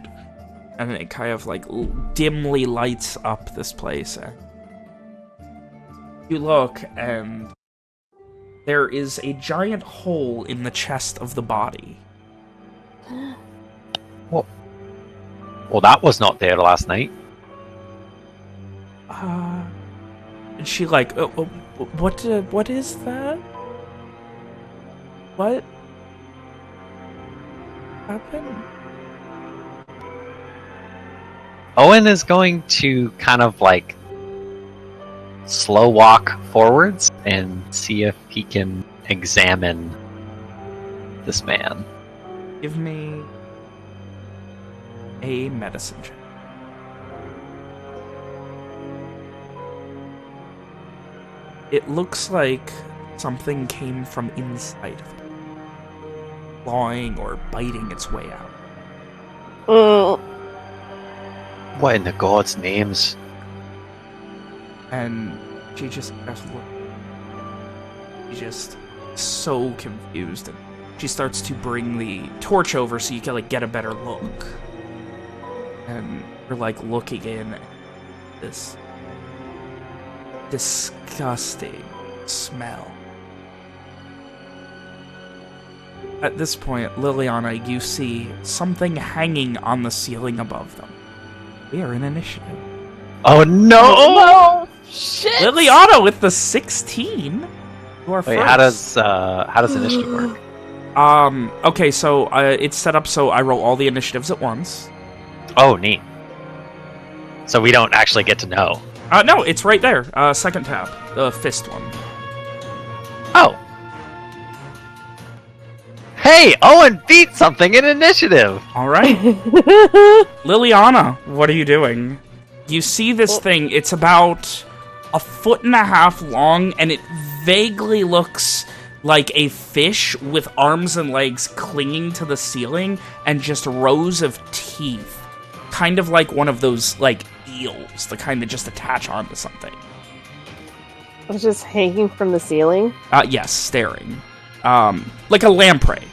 and it kind of like dimly lights up this place. And you look, and there is a giant hole in the chest of the body. Well, that was not there last night. And she like, what is that? What happened? Owen is going to kind of like slow walk forwards and see if he can examine this man. Give me a medicine check. It looks like something came from inside of it, clawing or biting its way out. What in the gods' names? And she just starts looking. She's just so confused, and she starts to bring the torch over so you can like get a better look. And you're like looking in at this disgusting smell. At this point, Lilianna, you see something hanging on the ceiling above them. We are in initiative. Oh no! Shit! Lilianna with the 16. You are Wait, first. how does initiative work? Okay, so it's set up so I roll all the initiatives at once. Oh, neat. So we don't actually get to know. No, it's right there. Second tab, the fist one. Oh. Hey, Owen beat something in initiative. All right. Lilianna, what are you doing? You see this thing. It's about 1.5 feet long, and it vaguely looks like a fish with arms and legs clinging to the ceiling and just rows of teeth. Kind of like one of those, like, eels, the kind that just attach onto something. It's just hanging from the ceiling? Yes, staring. Like a lamprey.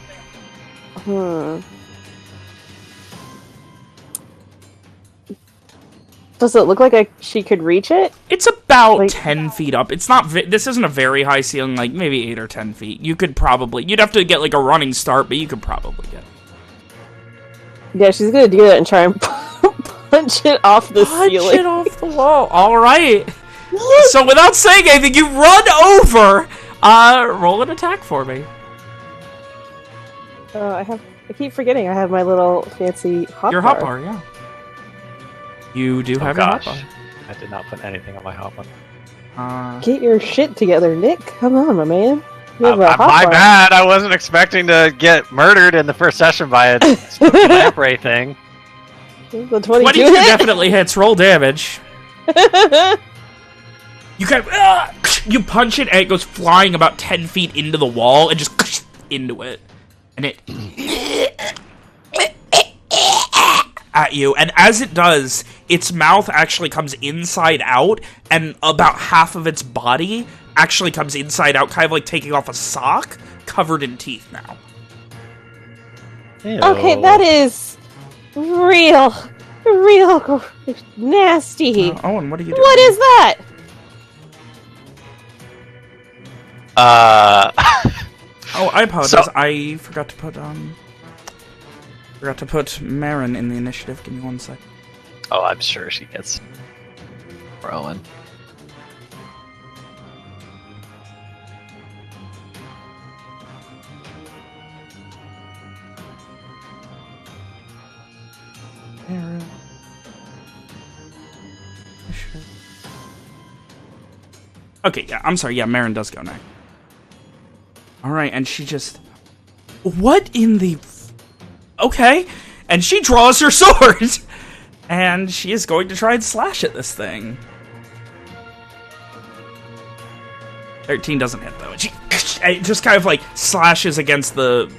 Does it look like she could reach it? It's about Like- 10 feet up. It's not. This isn't a very high ceiling. Like maybe 8 or 10 feet. You could probably. You'd have to get like a running start, but you could probably get it. Yeah, she's gonna do it and try and punch it off the ceiling. Punch it off the wall. All right. So without saying anything, you run over. Roll an attack for me. I keep forgetting I have my little fancy hot Your bar. hot bar, yeah. You do Oh have your hot gosh, bar. I did not put anything on my hot one. Get your shit together, Nick. Come on, my man. You have a hot My bar. bad. I wasn't expecting to get murdered in the first session by a spooky lamprey thing. The 22 22 hit? definitely hits. Roll damage. You kind of, you punch it, and it goes flying about 10 feet into the wall, and just into it. And it at you, and as it does, its mouth actually comes inside out, and about half of its body actually comes inside out, kind of like taking off a sock, covered in teeth now. Okay, that is real nasty. Owen, what are you doing? What is that? Oh, I apologize. So- I forgot to put Marin in the initiative. Give me 1 sec. Oh, I'm sure she gets Rowan. Marin. Okay, yeah, I'm sorry. Yeah, Marin does go next. Alright, and she just... What in the... Okay. And she draws her sword! And she is going to try and slash at this thing. 13 doesn't hit, though. It just kind of, like, slashes against the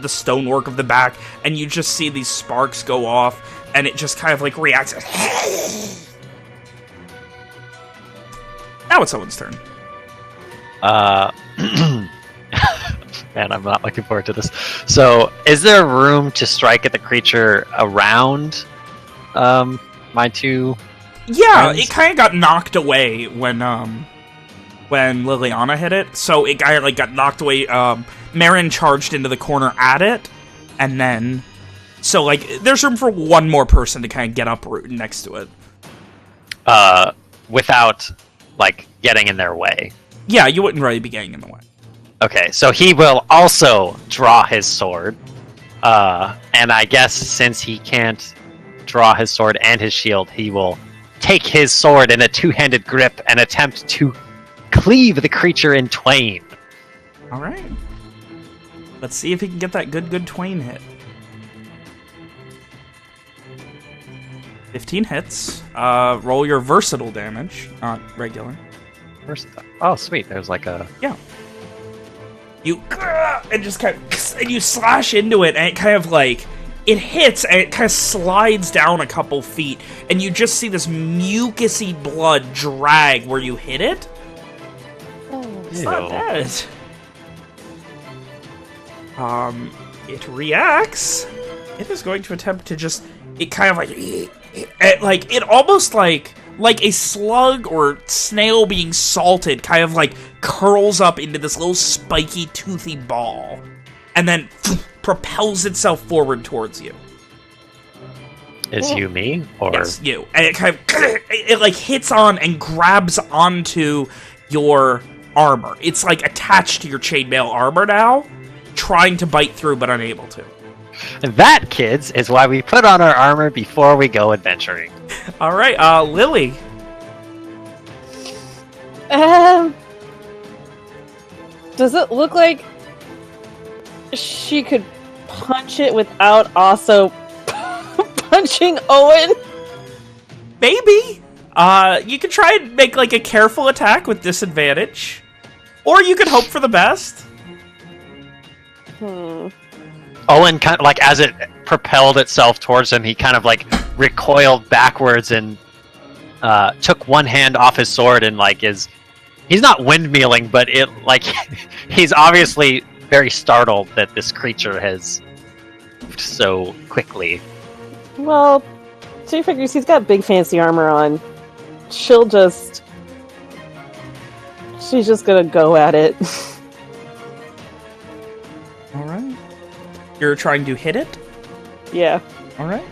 stonework of the back, and you just see these sparks go off, and it just kind of, like, reacts. Now it's Owen's turn. Man, I'm not looking forward to this. So, is there room to strike at the creature around my two? Yeah, friends? it kind of got knocked away when Lilianna hit it. So it kind of like got knocked away. Marin charged into the corner at it, and then so like there's room for one more person to kind of get uprooted next to it. Without like getting in their way. Yeah, you wouldn't really be getting in the way. Okay, so he will also draw his sword, and I guess since he can't draw his sword and his shield, he will take his sword in a two-handed grip and attempt to cleave the creature in twain. All right. Let's see if he can get that good twain hit. 15 hits. Roll your versatile damage, not regular. Oh, sweet. There's like a... Yeah. You and just kind of, and you slash into it, and it kind of like, it hits, and it kind of slides down a couple feet, and you just see this mucusy blood drag where you hit it. Oh, It's not bad. It reacts. It is going to attempt to just, it kind of like, it almost like a slug or snail being salted kind of like curls up into this little spiky, toothy ball, and then propels itself forward towards you. Is you me? Or... Yes, you. And it kind of, it like hits on and grabs onto your armor. It's like attached to your chainmail armor now, trying to bite through but unable to. That, kids, is why we put on our armor before we go adventuring. All right, Lily. Does it look like she could punch it without also punching Owen? Maybe. You could try and make like a careful attack with disadvantage, or you could hope for the best. Owen kind of, like, as it propelled itself towards him, he kind of like recoiled backwards and took one hand off his sword and like he's not windmilling, but it like he's obviously very startled that this creature has moved so quickly. Well, she figures he's got big fancy armor on. She's just gonna go at it. All right. You're trying to hit it? Yeah. All right.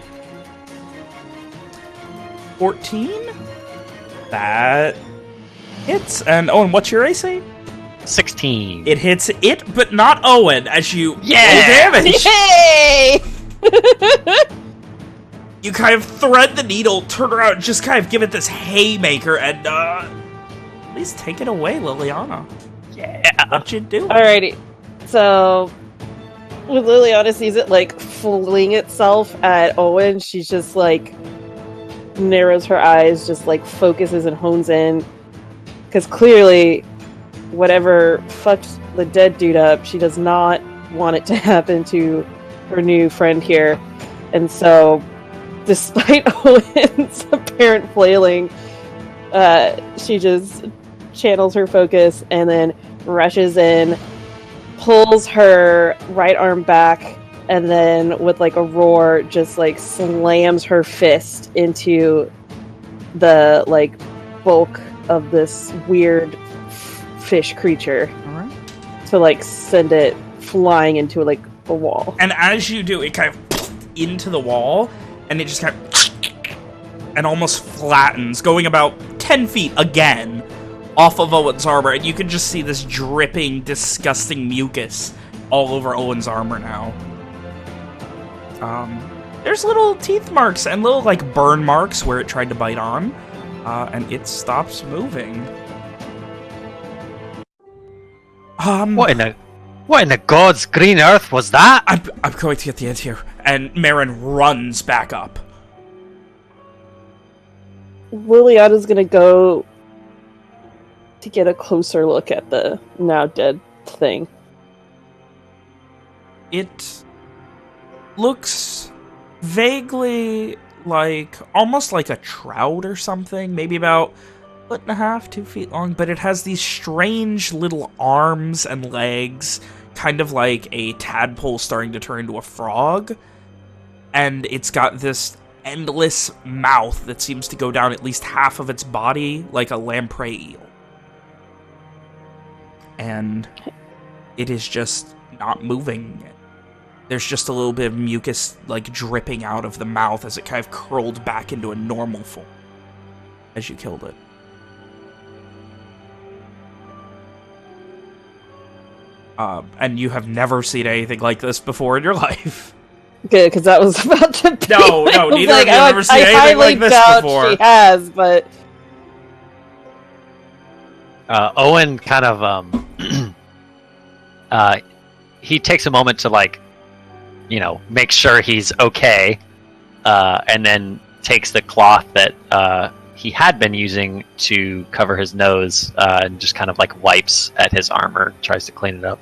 14? That hits. And Owen, what's your AC? 16. It hits it, but not Owen, as you roll damage. Yay! You kind of thread the needle, turn around, just kind of give it this haymaker, and please take it away, Lilianna. Yeah. What you do? Alrighty. So, when Lilianna sees it, like, fling itself at Owen, she's just, like, narrows her eyes, just, like, focuses and hones in. Because clearly, whatever fucked the dead dude up, she does not want it to happen to her new friend here. And so, despite Owen's apparent flailing, she just channels her focus and then rushes in, pulls her right arm back, and then with like a roar just like slams her fist into the like bulk of this weird fish creature. All right. To like send it flying into like a wall. And as you do, it kind of into the wall, and it just kind of and almost flattens, going about 10 feet again off of Owen's armor, and you can just see this dripping, disgusting mucus all over Owen's armor now. There's little teeth marks and little, like, burn marks where it tried to bite on, and it stops moving. What in the God's green earth was that? I'm going to get the end here. And Marin runs back up. Liliana's gonna go to get a closer look at the now dead thing. It looks vaguely like, almost like a trout or something, maybe about 1.5 to 2 feet long, but it has these strange little arms and legs, kind of like a tadpole starting to turn into a frog, and it's got this endless mouth that seems to go down at least half of its body like a lamprey eel. And it is just not moving. There's just a little bit of mucus like dripping out of the mouth as it kind of curled back into a normal form as you killed it. And you have never seen anything like this before in your life. Good, because that was about to be... No, neither of you have ever seen anything highly like this doubt before. she has, but... Owen kind of, he takes a moment to, like, make sure he's okay, and then takes the cloth that he had been using to cover his nose, and just kind of, like, wipes at his armor, tries to clean it up.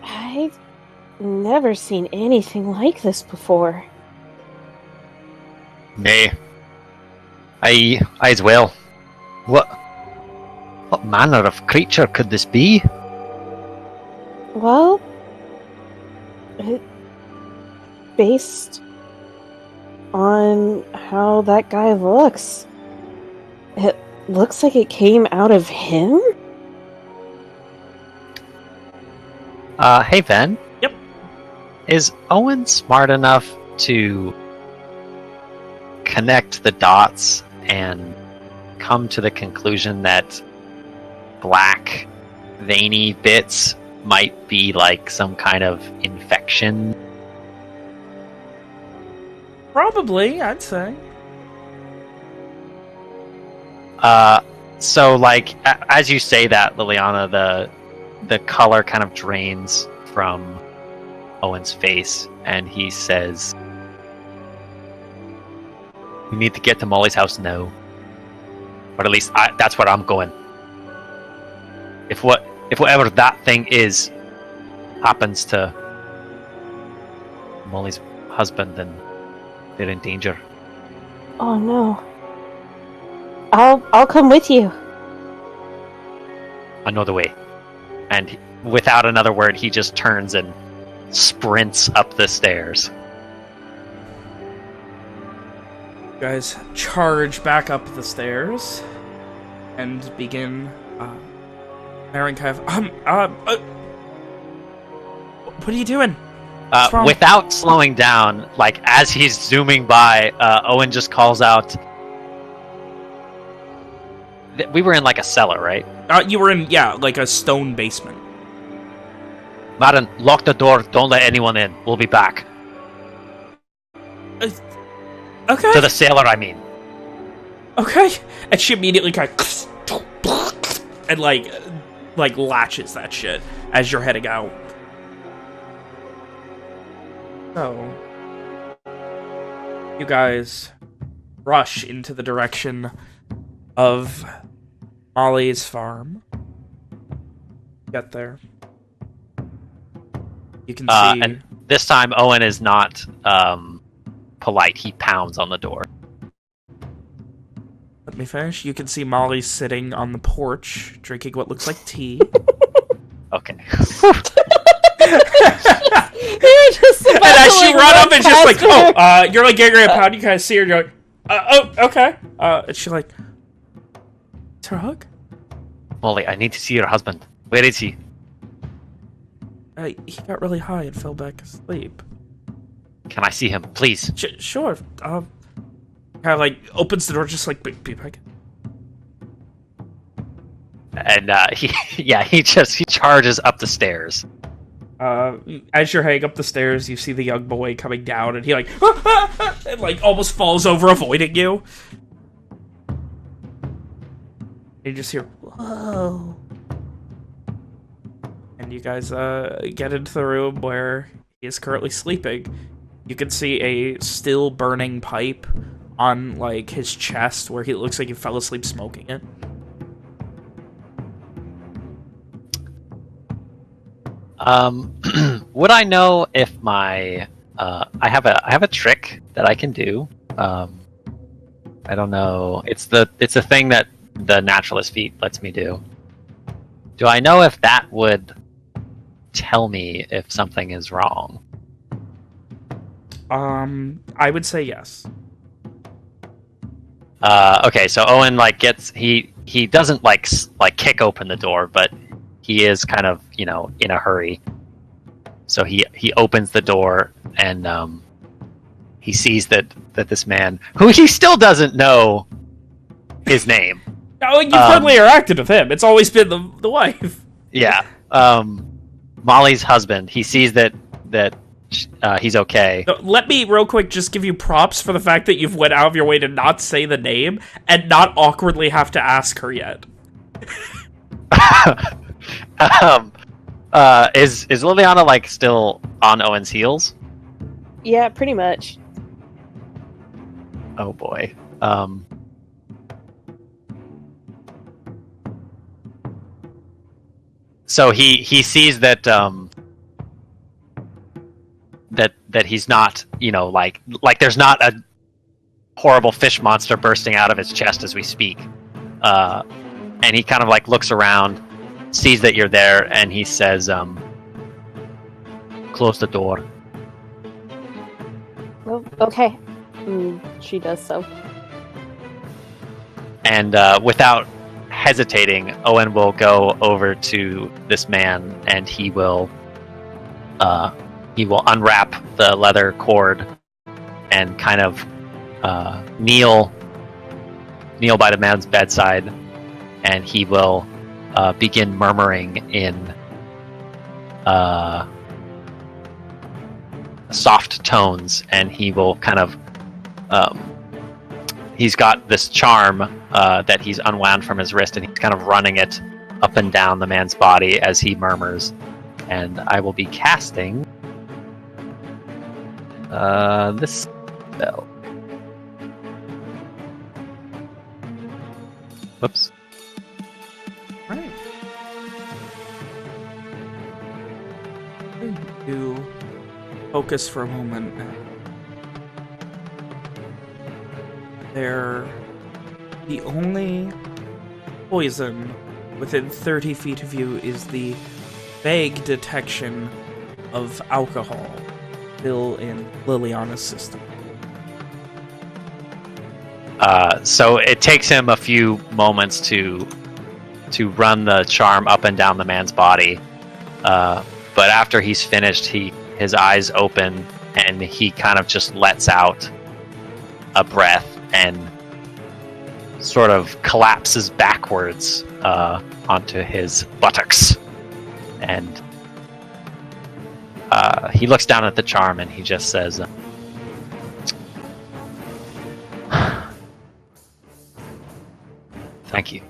I've never seen anything like this before. Nay. I as well. What manner of creature could this be? Well, based on how that guy looks, it looks like it came out of him? Hey, Ben. Yep. Is Owen smart enough to connect the dots and come to the conclusion that black, veiny bits might be like some kind of infection? Probably, I'd say. So, like, as you say that, Lilianna, the color kind of drains from Owen's face, and he says, "We need to get to Molly's house now. Or at least that's where I'm going. If whatever that thing is happens to Molly's husband, then they're in danger." Oh no. I'll come with you. I know the way. And without another word, he just turns and sprints up the stairs. You guys charge back up the stairs and begin Aaron kind of what are you doing? Without slowing down, like as he's zooming by, Owen just calls out, we were in like a cellar, right? You were in, like a stone basement. Marin, lock the door, don't let anyone in. We'll be back. Okay. To the sailor, I mean. Okay. And she immediately kind of and like latches that shit as you're heading out. So you guys rush into the direction of Molly's farm. Get there. You can see... And this time, Owen is not polite. He pounds on the door. Let me finish. You can see Molly sitting on the porch, drinking what looks like tea. Okay. And as she run up and just like, you're like getting her a pound, you kind of see her, you're like, oh, okay. And she's like, is her hug? Molly, I need to see your husband. Where is he? He got really high and fell back asleep. Can I see him, please? Sure. Kind of like opens the door, just like, be back. And he charges up the stairs. As you're heading up the stairs, you see the young boy coming down, and he like, and like almost falls over, avoiding you. And you just hear, whoa. And you guys get into the room where he is currently sleeping. You can see a still burning pipe on like his chest, where he looks like he fell asleep smoking it. Would I know if my I have a trick that I can do. I don't know. It's a thing that the naturalist feat lets me do. Do I know if that would tell me if something is wrong? I would say yes. Okay, so Owen he doesn't like kick open the door, but he is kind of, in a hurry. So he opens the door and he sees that this man, who he still doesn't know his name. Oh, you've hardly interacted with him. It's always been the wife. Yeah. Molly's husband. He sees that he's okay. Let me real quick just give you props for the fact that you've went out of your way to not say the name and not awkwardly have to ask her yet. Is Lilianna like still on Owen's heels? Yeah, pretty much. Oh boy. So he sees that that he's not, like there's not a horrible fish monster bursting out of his chest as we speak. And he kind of like looks around, sees that you're there, and he says, close the door. Oh, okay. She does so. And without hesitating, Owen will go over to this man, and he will unwrap the leather cord and kind of kneel by the man's bedside, and he will begin murmuring in soft tones, and he will kind of he's got this charm that he's unwound from his wrist, and he's kind of running it up and down the man's body as he murmurs. And I will be casting this spell. Whoops. Right. To focus for a moment. The only poison within 30 feet of you is the vague detection of alcohol still in Lilianna's system. So it takes him a few moments to run the charm up and down the man's body. But after he's finished, his eyes open and he kind of just lets out a breath and sort of collapses backwards onto his buttocks. And he looks down at the charm and he just says, thank you.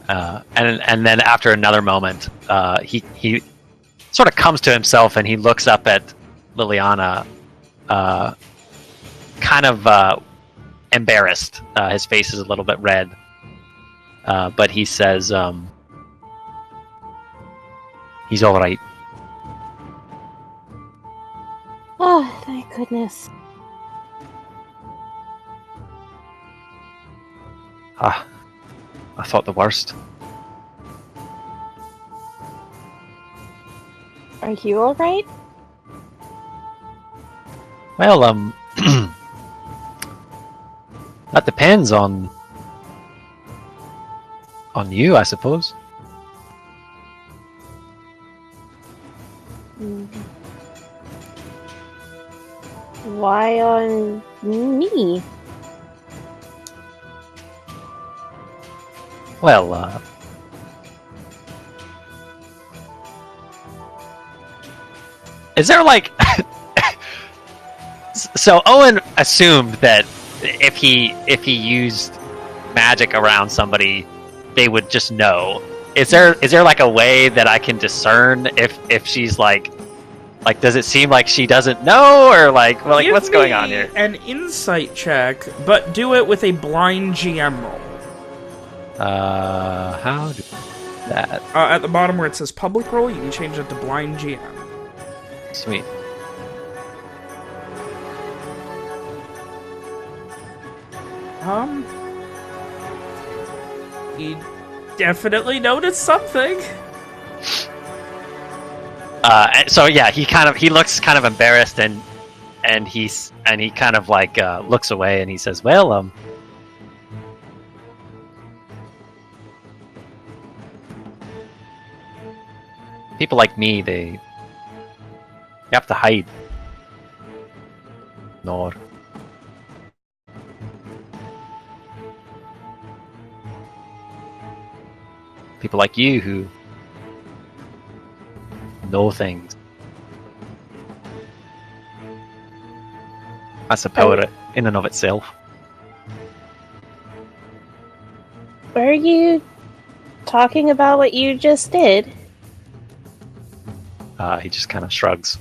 And then after another moment, he sort of comes to himself and he looks up at Lilianna, kind of embarrassed. His face is a little bit red, but he says, he's all right. Oh, thank goodness. I thought the worst. Are you alright? Well, that depends on you, I suppose. Why on me? Well, is there like... So Owen assumed that if he used magic around somebody, they would just know. Is there like a way that I can discern if she's like does it seem like she doesn't know, or like what's going on here? An insight check, but do it with a blind GM roll. How do that? At the bottom where it says public roll, you can change it to blind GM. Sweet. He definitely noticed something. So yeah, he looks kind of embarrassed and he kind of like looks away and he says, "Well, people like me, they have to hide. Nor. People like you who know things. That's a power in and of itself. Are you talking about what you just did? He just kind of shrugs.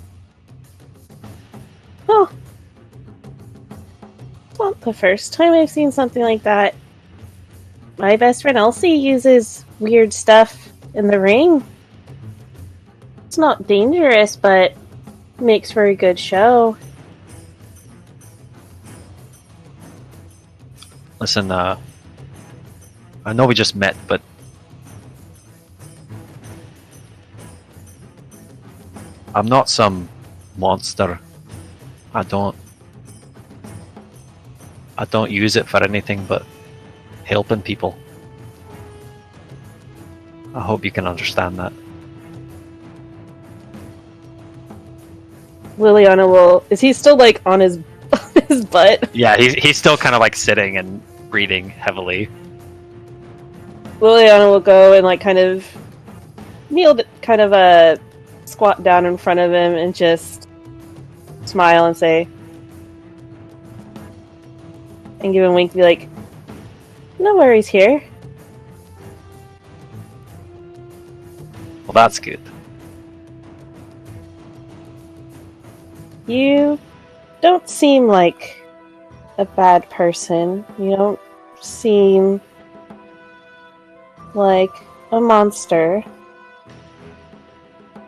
Oh. It's not the first time I've seen something like that. My best friend Elsie uses weird stuff in the ring. It's not dangerous, but makes for a good show. Listen, I know we just met, but I'm not some monster. I don't use it for anything but helping people. I hope you can understand that. Lilianna will... Is he still, like, on his butt? Yeah, he's still kind of like sitting and breathing heavily. Lilianna will go and, like, kind of kneel, kind of squat down in front of him and just smile and say... And give him a wink to be like, no worries here. Well, that's good. You don't seem like a bad person. You don't seem like a monster.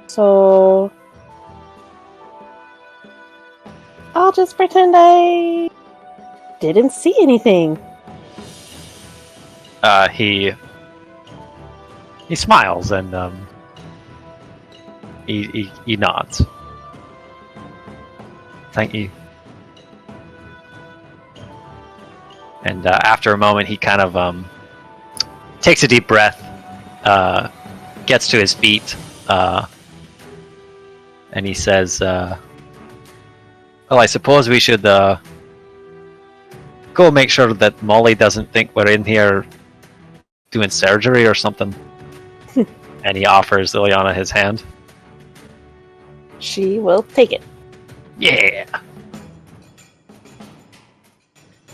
So I'll just pretend I didn't see anything. He smiles and he nods. Thank you. And after a moment, he kind of takes a deep breath, gets to his feet, and he says, "Well, I suppose we should go make sure that Molly doesn't think we're in here doing surgery or something." And he offers Lilianna his hand. She will take it. Yeah.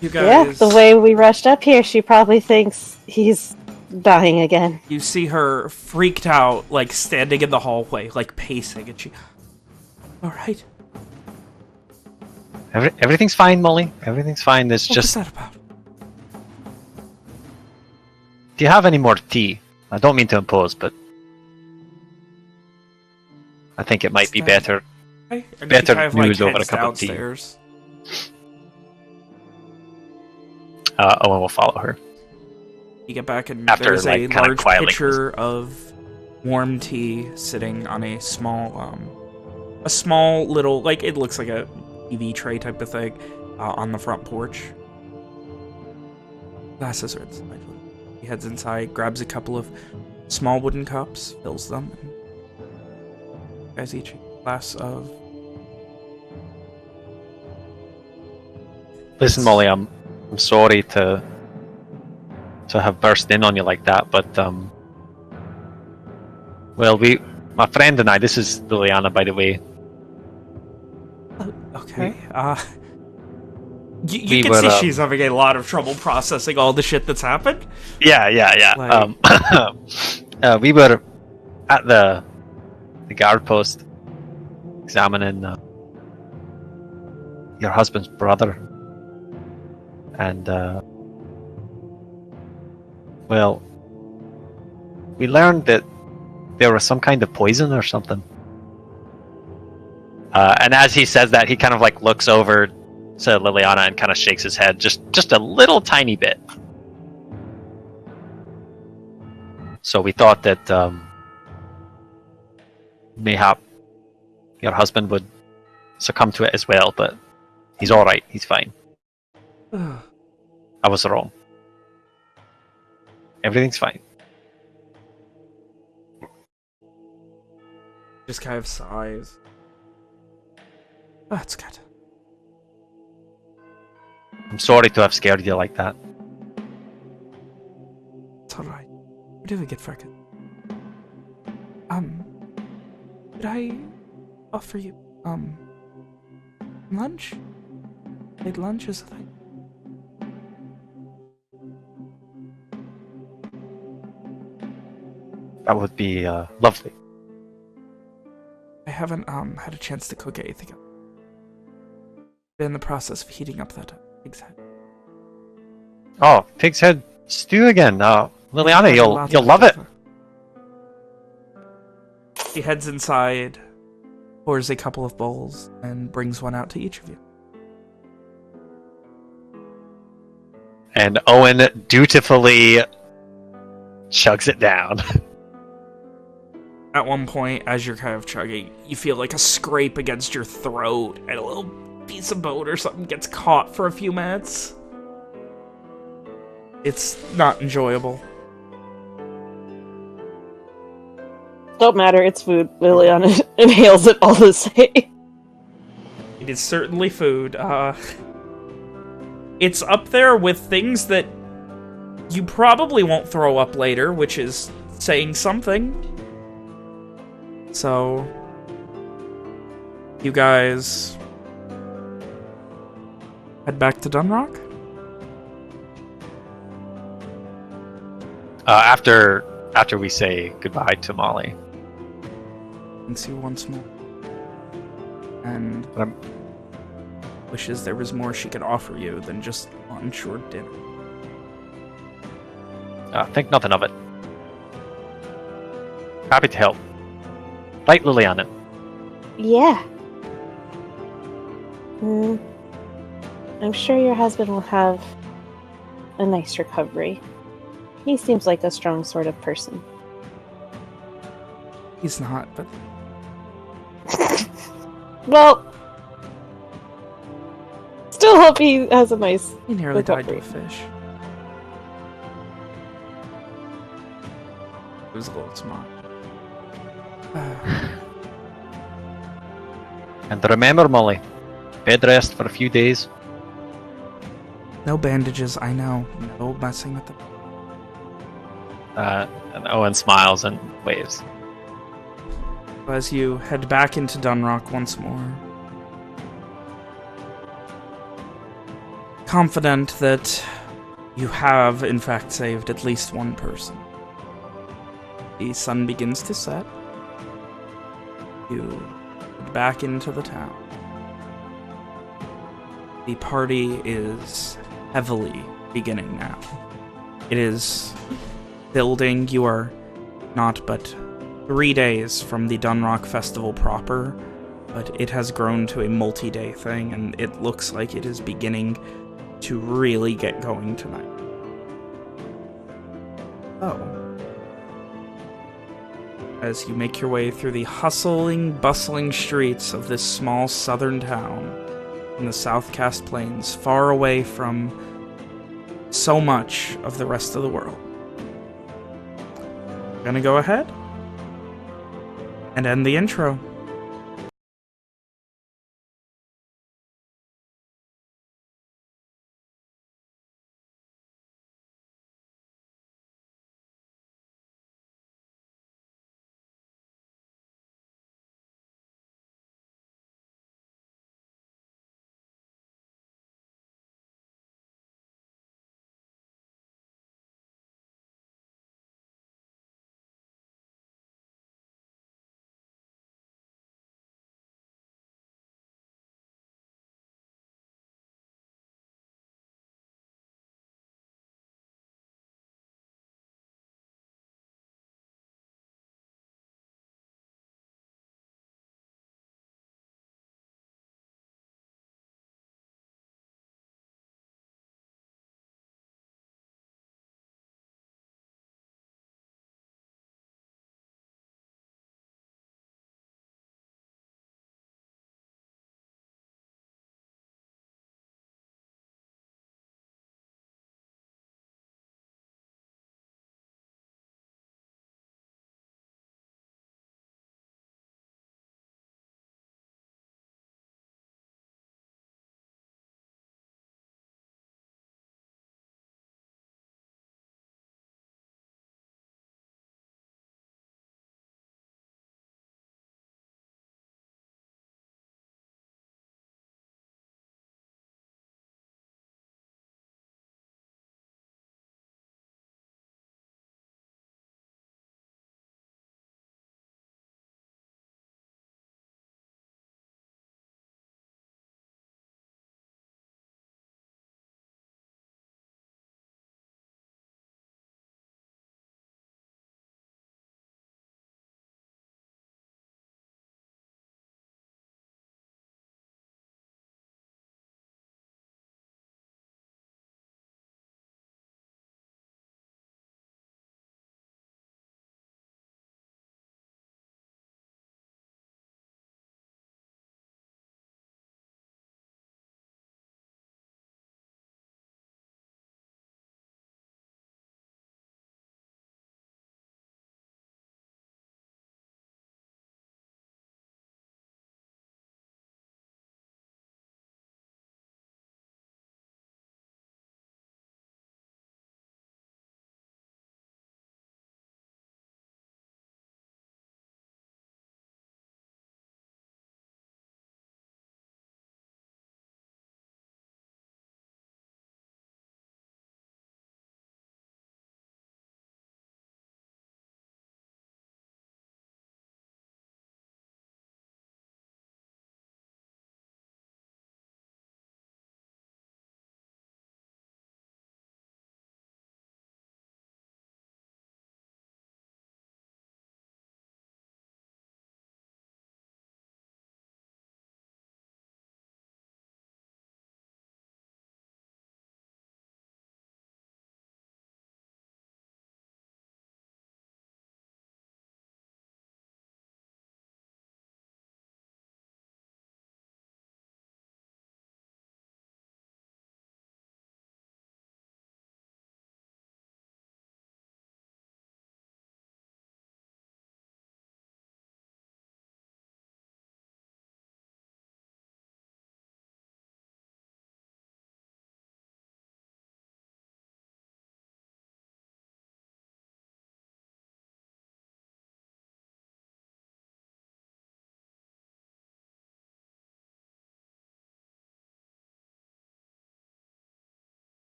You guys, Yeah, the way we rushed up here, she probably thinks he's dying again. you see her freaked out, like standing in the hallway, like pacing, and she... All right. Everything's fine, Molly. Everything's fine. There's What just... was that about? Do you have any more tea? I don't mean to impose, but I think it might be better. Okay. And Better she kind of, news over a heads cup of tea. downstairs. Owen will follow her. You get back and After, there's like, a kinda large quietly pitcher of warm tea sitting on a small little, like, it looks like a TV tray type of thing on the front porch. Glasses are inside. He heads inside, grabs a couple of small wooden cups, fills them, and you guys each a glass of... Listen, Molly, I'm sorry to have burst in on you like that, but well, my friend and I, this is Lilianna, by the way. Okay. You can see she's having a lot of trouble processing all the shit that's happened. Yeah. Like... we were at the guard post examining your husband's brother, and well, we learned that there was some kind of poison or something. And as he says that, he kind of like looks over to Lilianna and kind of shakes his head just a little tiny bit. So we thought that mayhap your husband would succumb to it as well, but he's alright, he's fine. I was wrong. Everything's fine. Just kind of sighs. Oh, that's good. I'm sorry to have scared you like that. It's alright. We're doing it for good. Could I offer you, lunch? Late lunch is a thing. That would be lovely. I haven't, had a chance to cook anything up. Been in the process of heating up that pig's head. Oh, pig's head stew again. Lilianna, you'll love it. She heads inside, pours a couple of bowls, and brings one out to each of you. And Owen dutifully chugs it down. At one point, as you're kind of chugging, you feel like a scrape against your throat, and a little piece of bone or something gets caught for a few minutes. It's not enjoyable. Don't matter, it's food. Lilianna inhales it all the same. It is certainly food. It's up there with things that you probably won't throw up later, which is saying something. So, you guys head back to Dunroch? After we say goodbye to Molly. Thanks you once more. And wishes there was more she could offer you than just lunch or dinner. Think nothing of it. Happy to help. Right, Lilianna? Yeah. I'm sure your husband will have a nice recovery. He seems like a strong sort of person. He's not, but... Well... Still hope he has a nice He nearly died to recovery. a fish. It was a little smart. And remember, Molly, bed rest for a few days. No bandages, I know. No messing with them. And Owen smiles and waves. As you head back into Dunroch once more, confident that you have, in fact, saved at least one person. The sun begins to set. You head back into the town. The party is heavily beginning now. It is building. You are not but 3 days from the Dunroch Festival proper, but it has grown to a multi-day thing, and it looks like it is beginning to really get going tonight. Oh. As you make your way through the hustling, bustling streets of this small southern town in the Southcast Plains, far away from so much of the rest of the world. I'm gonna go ahead and end the intro.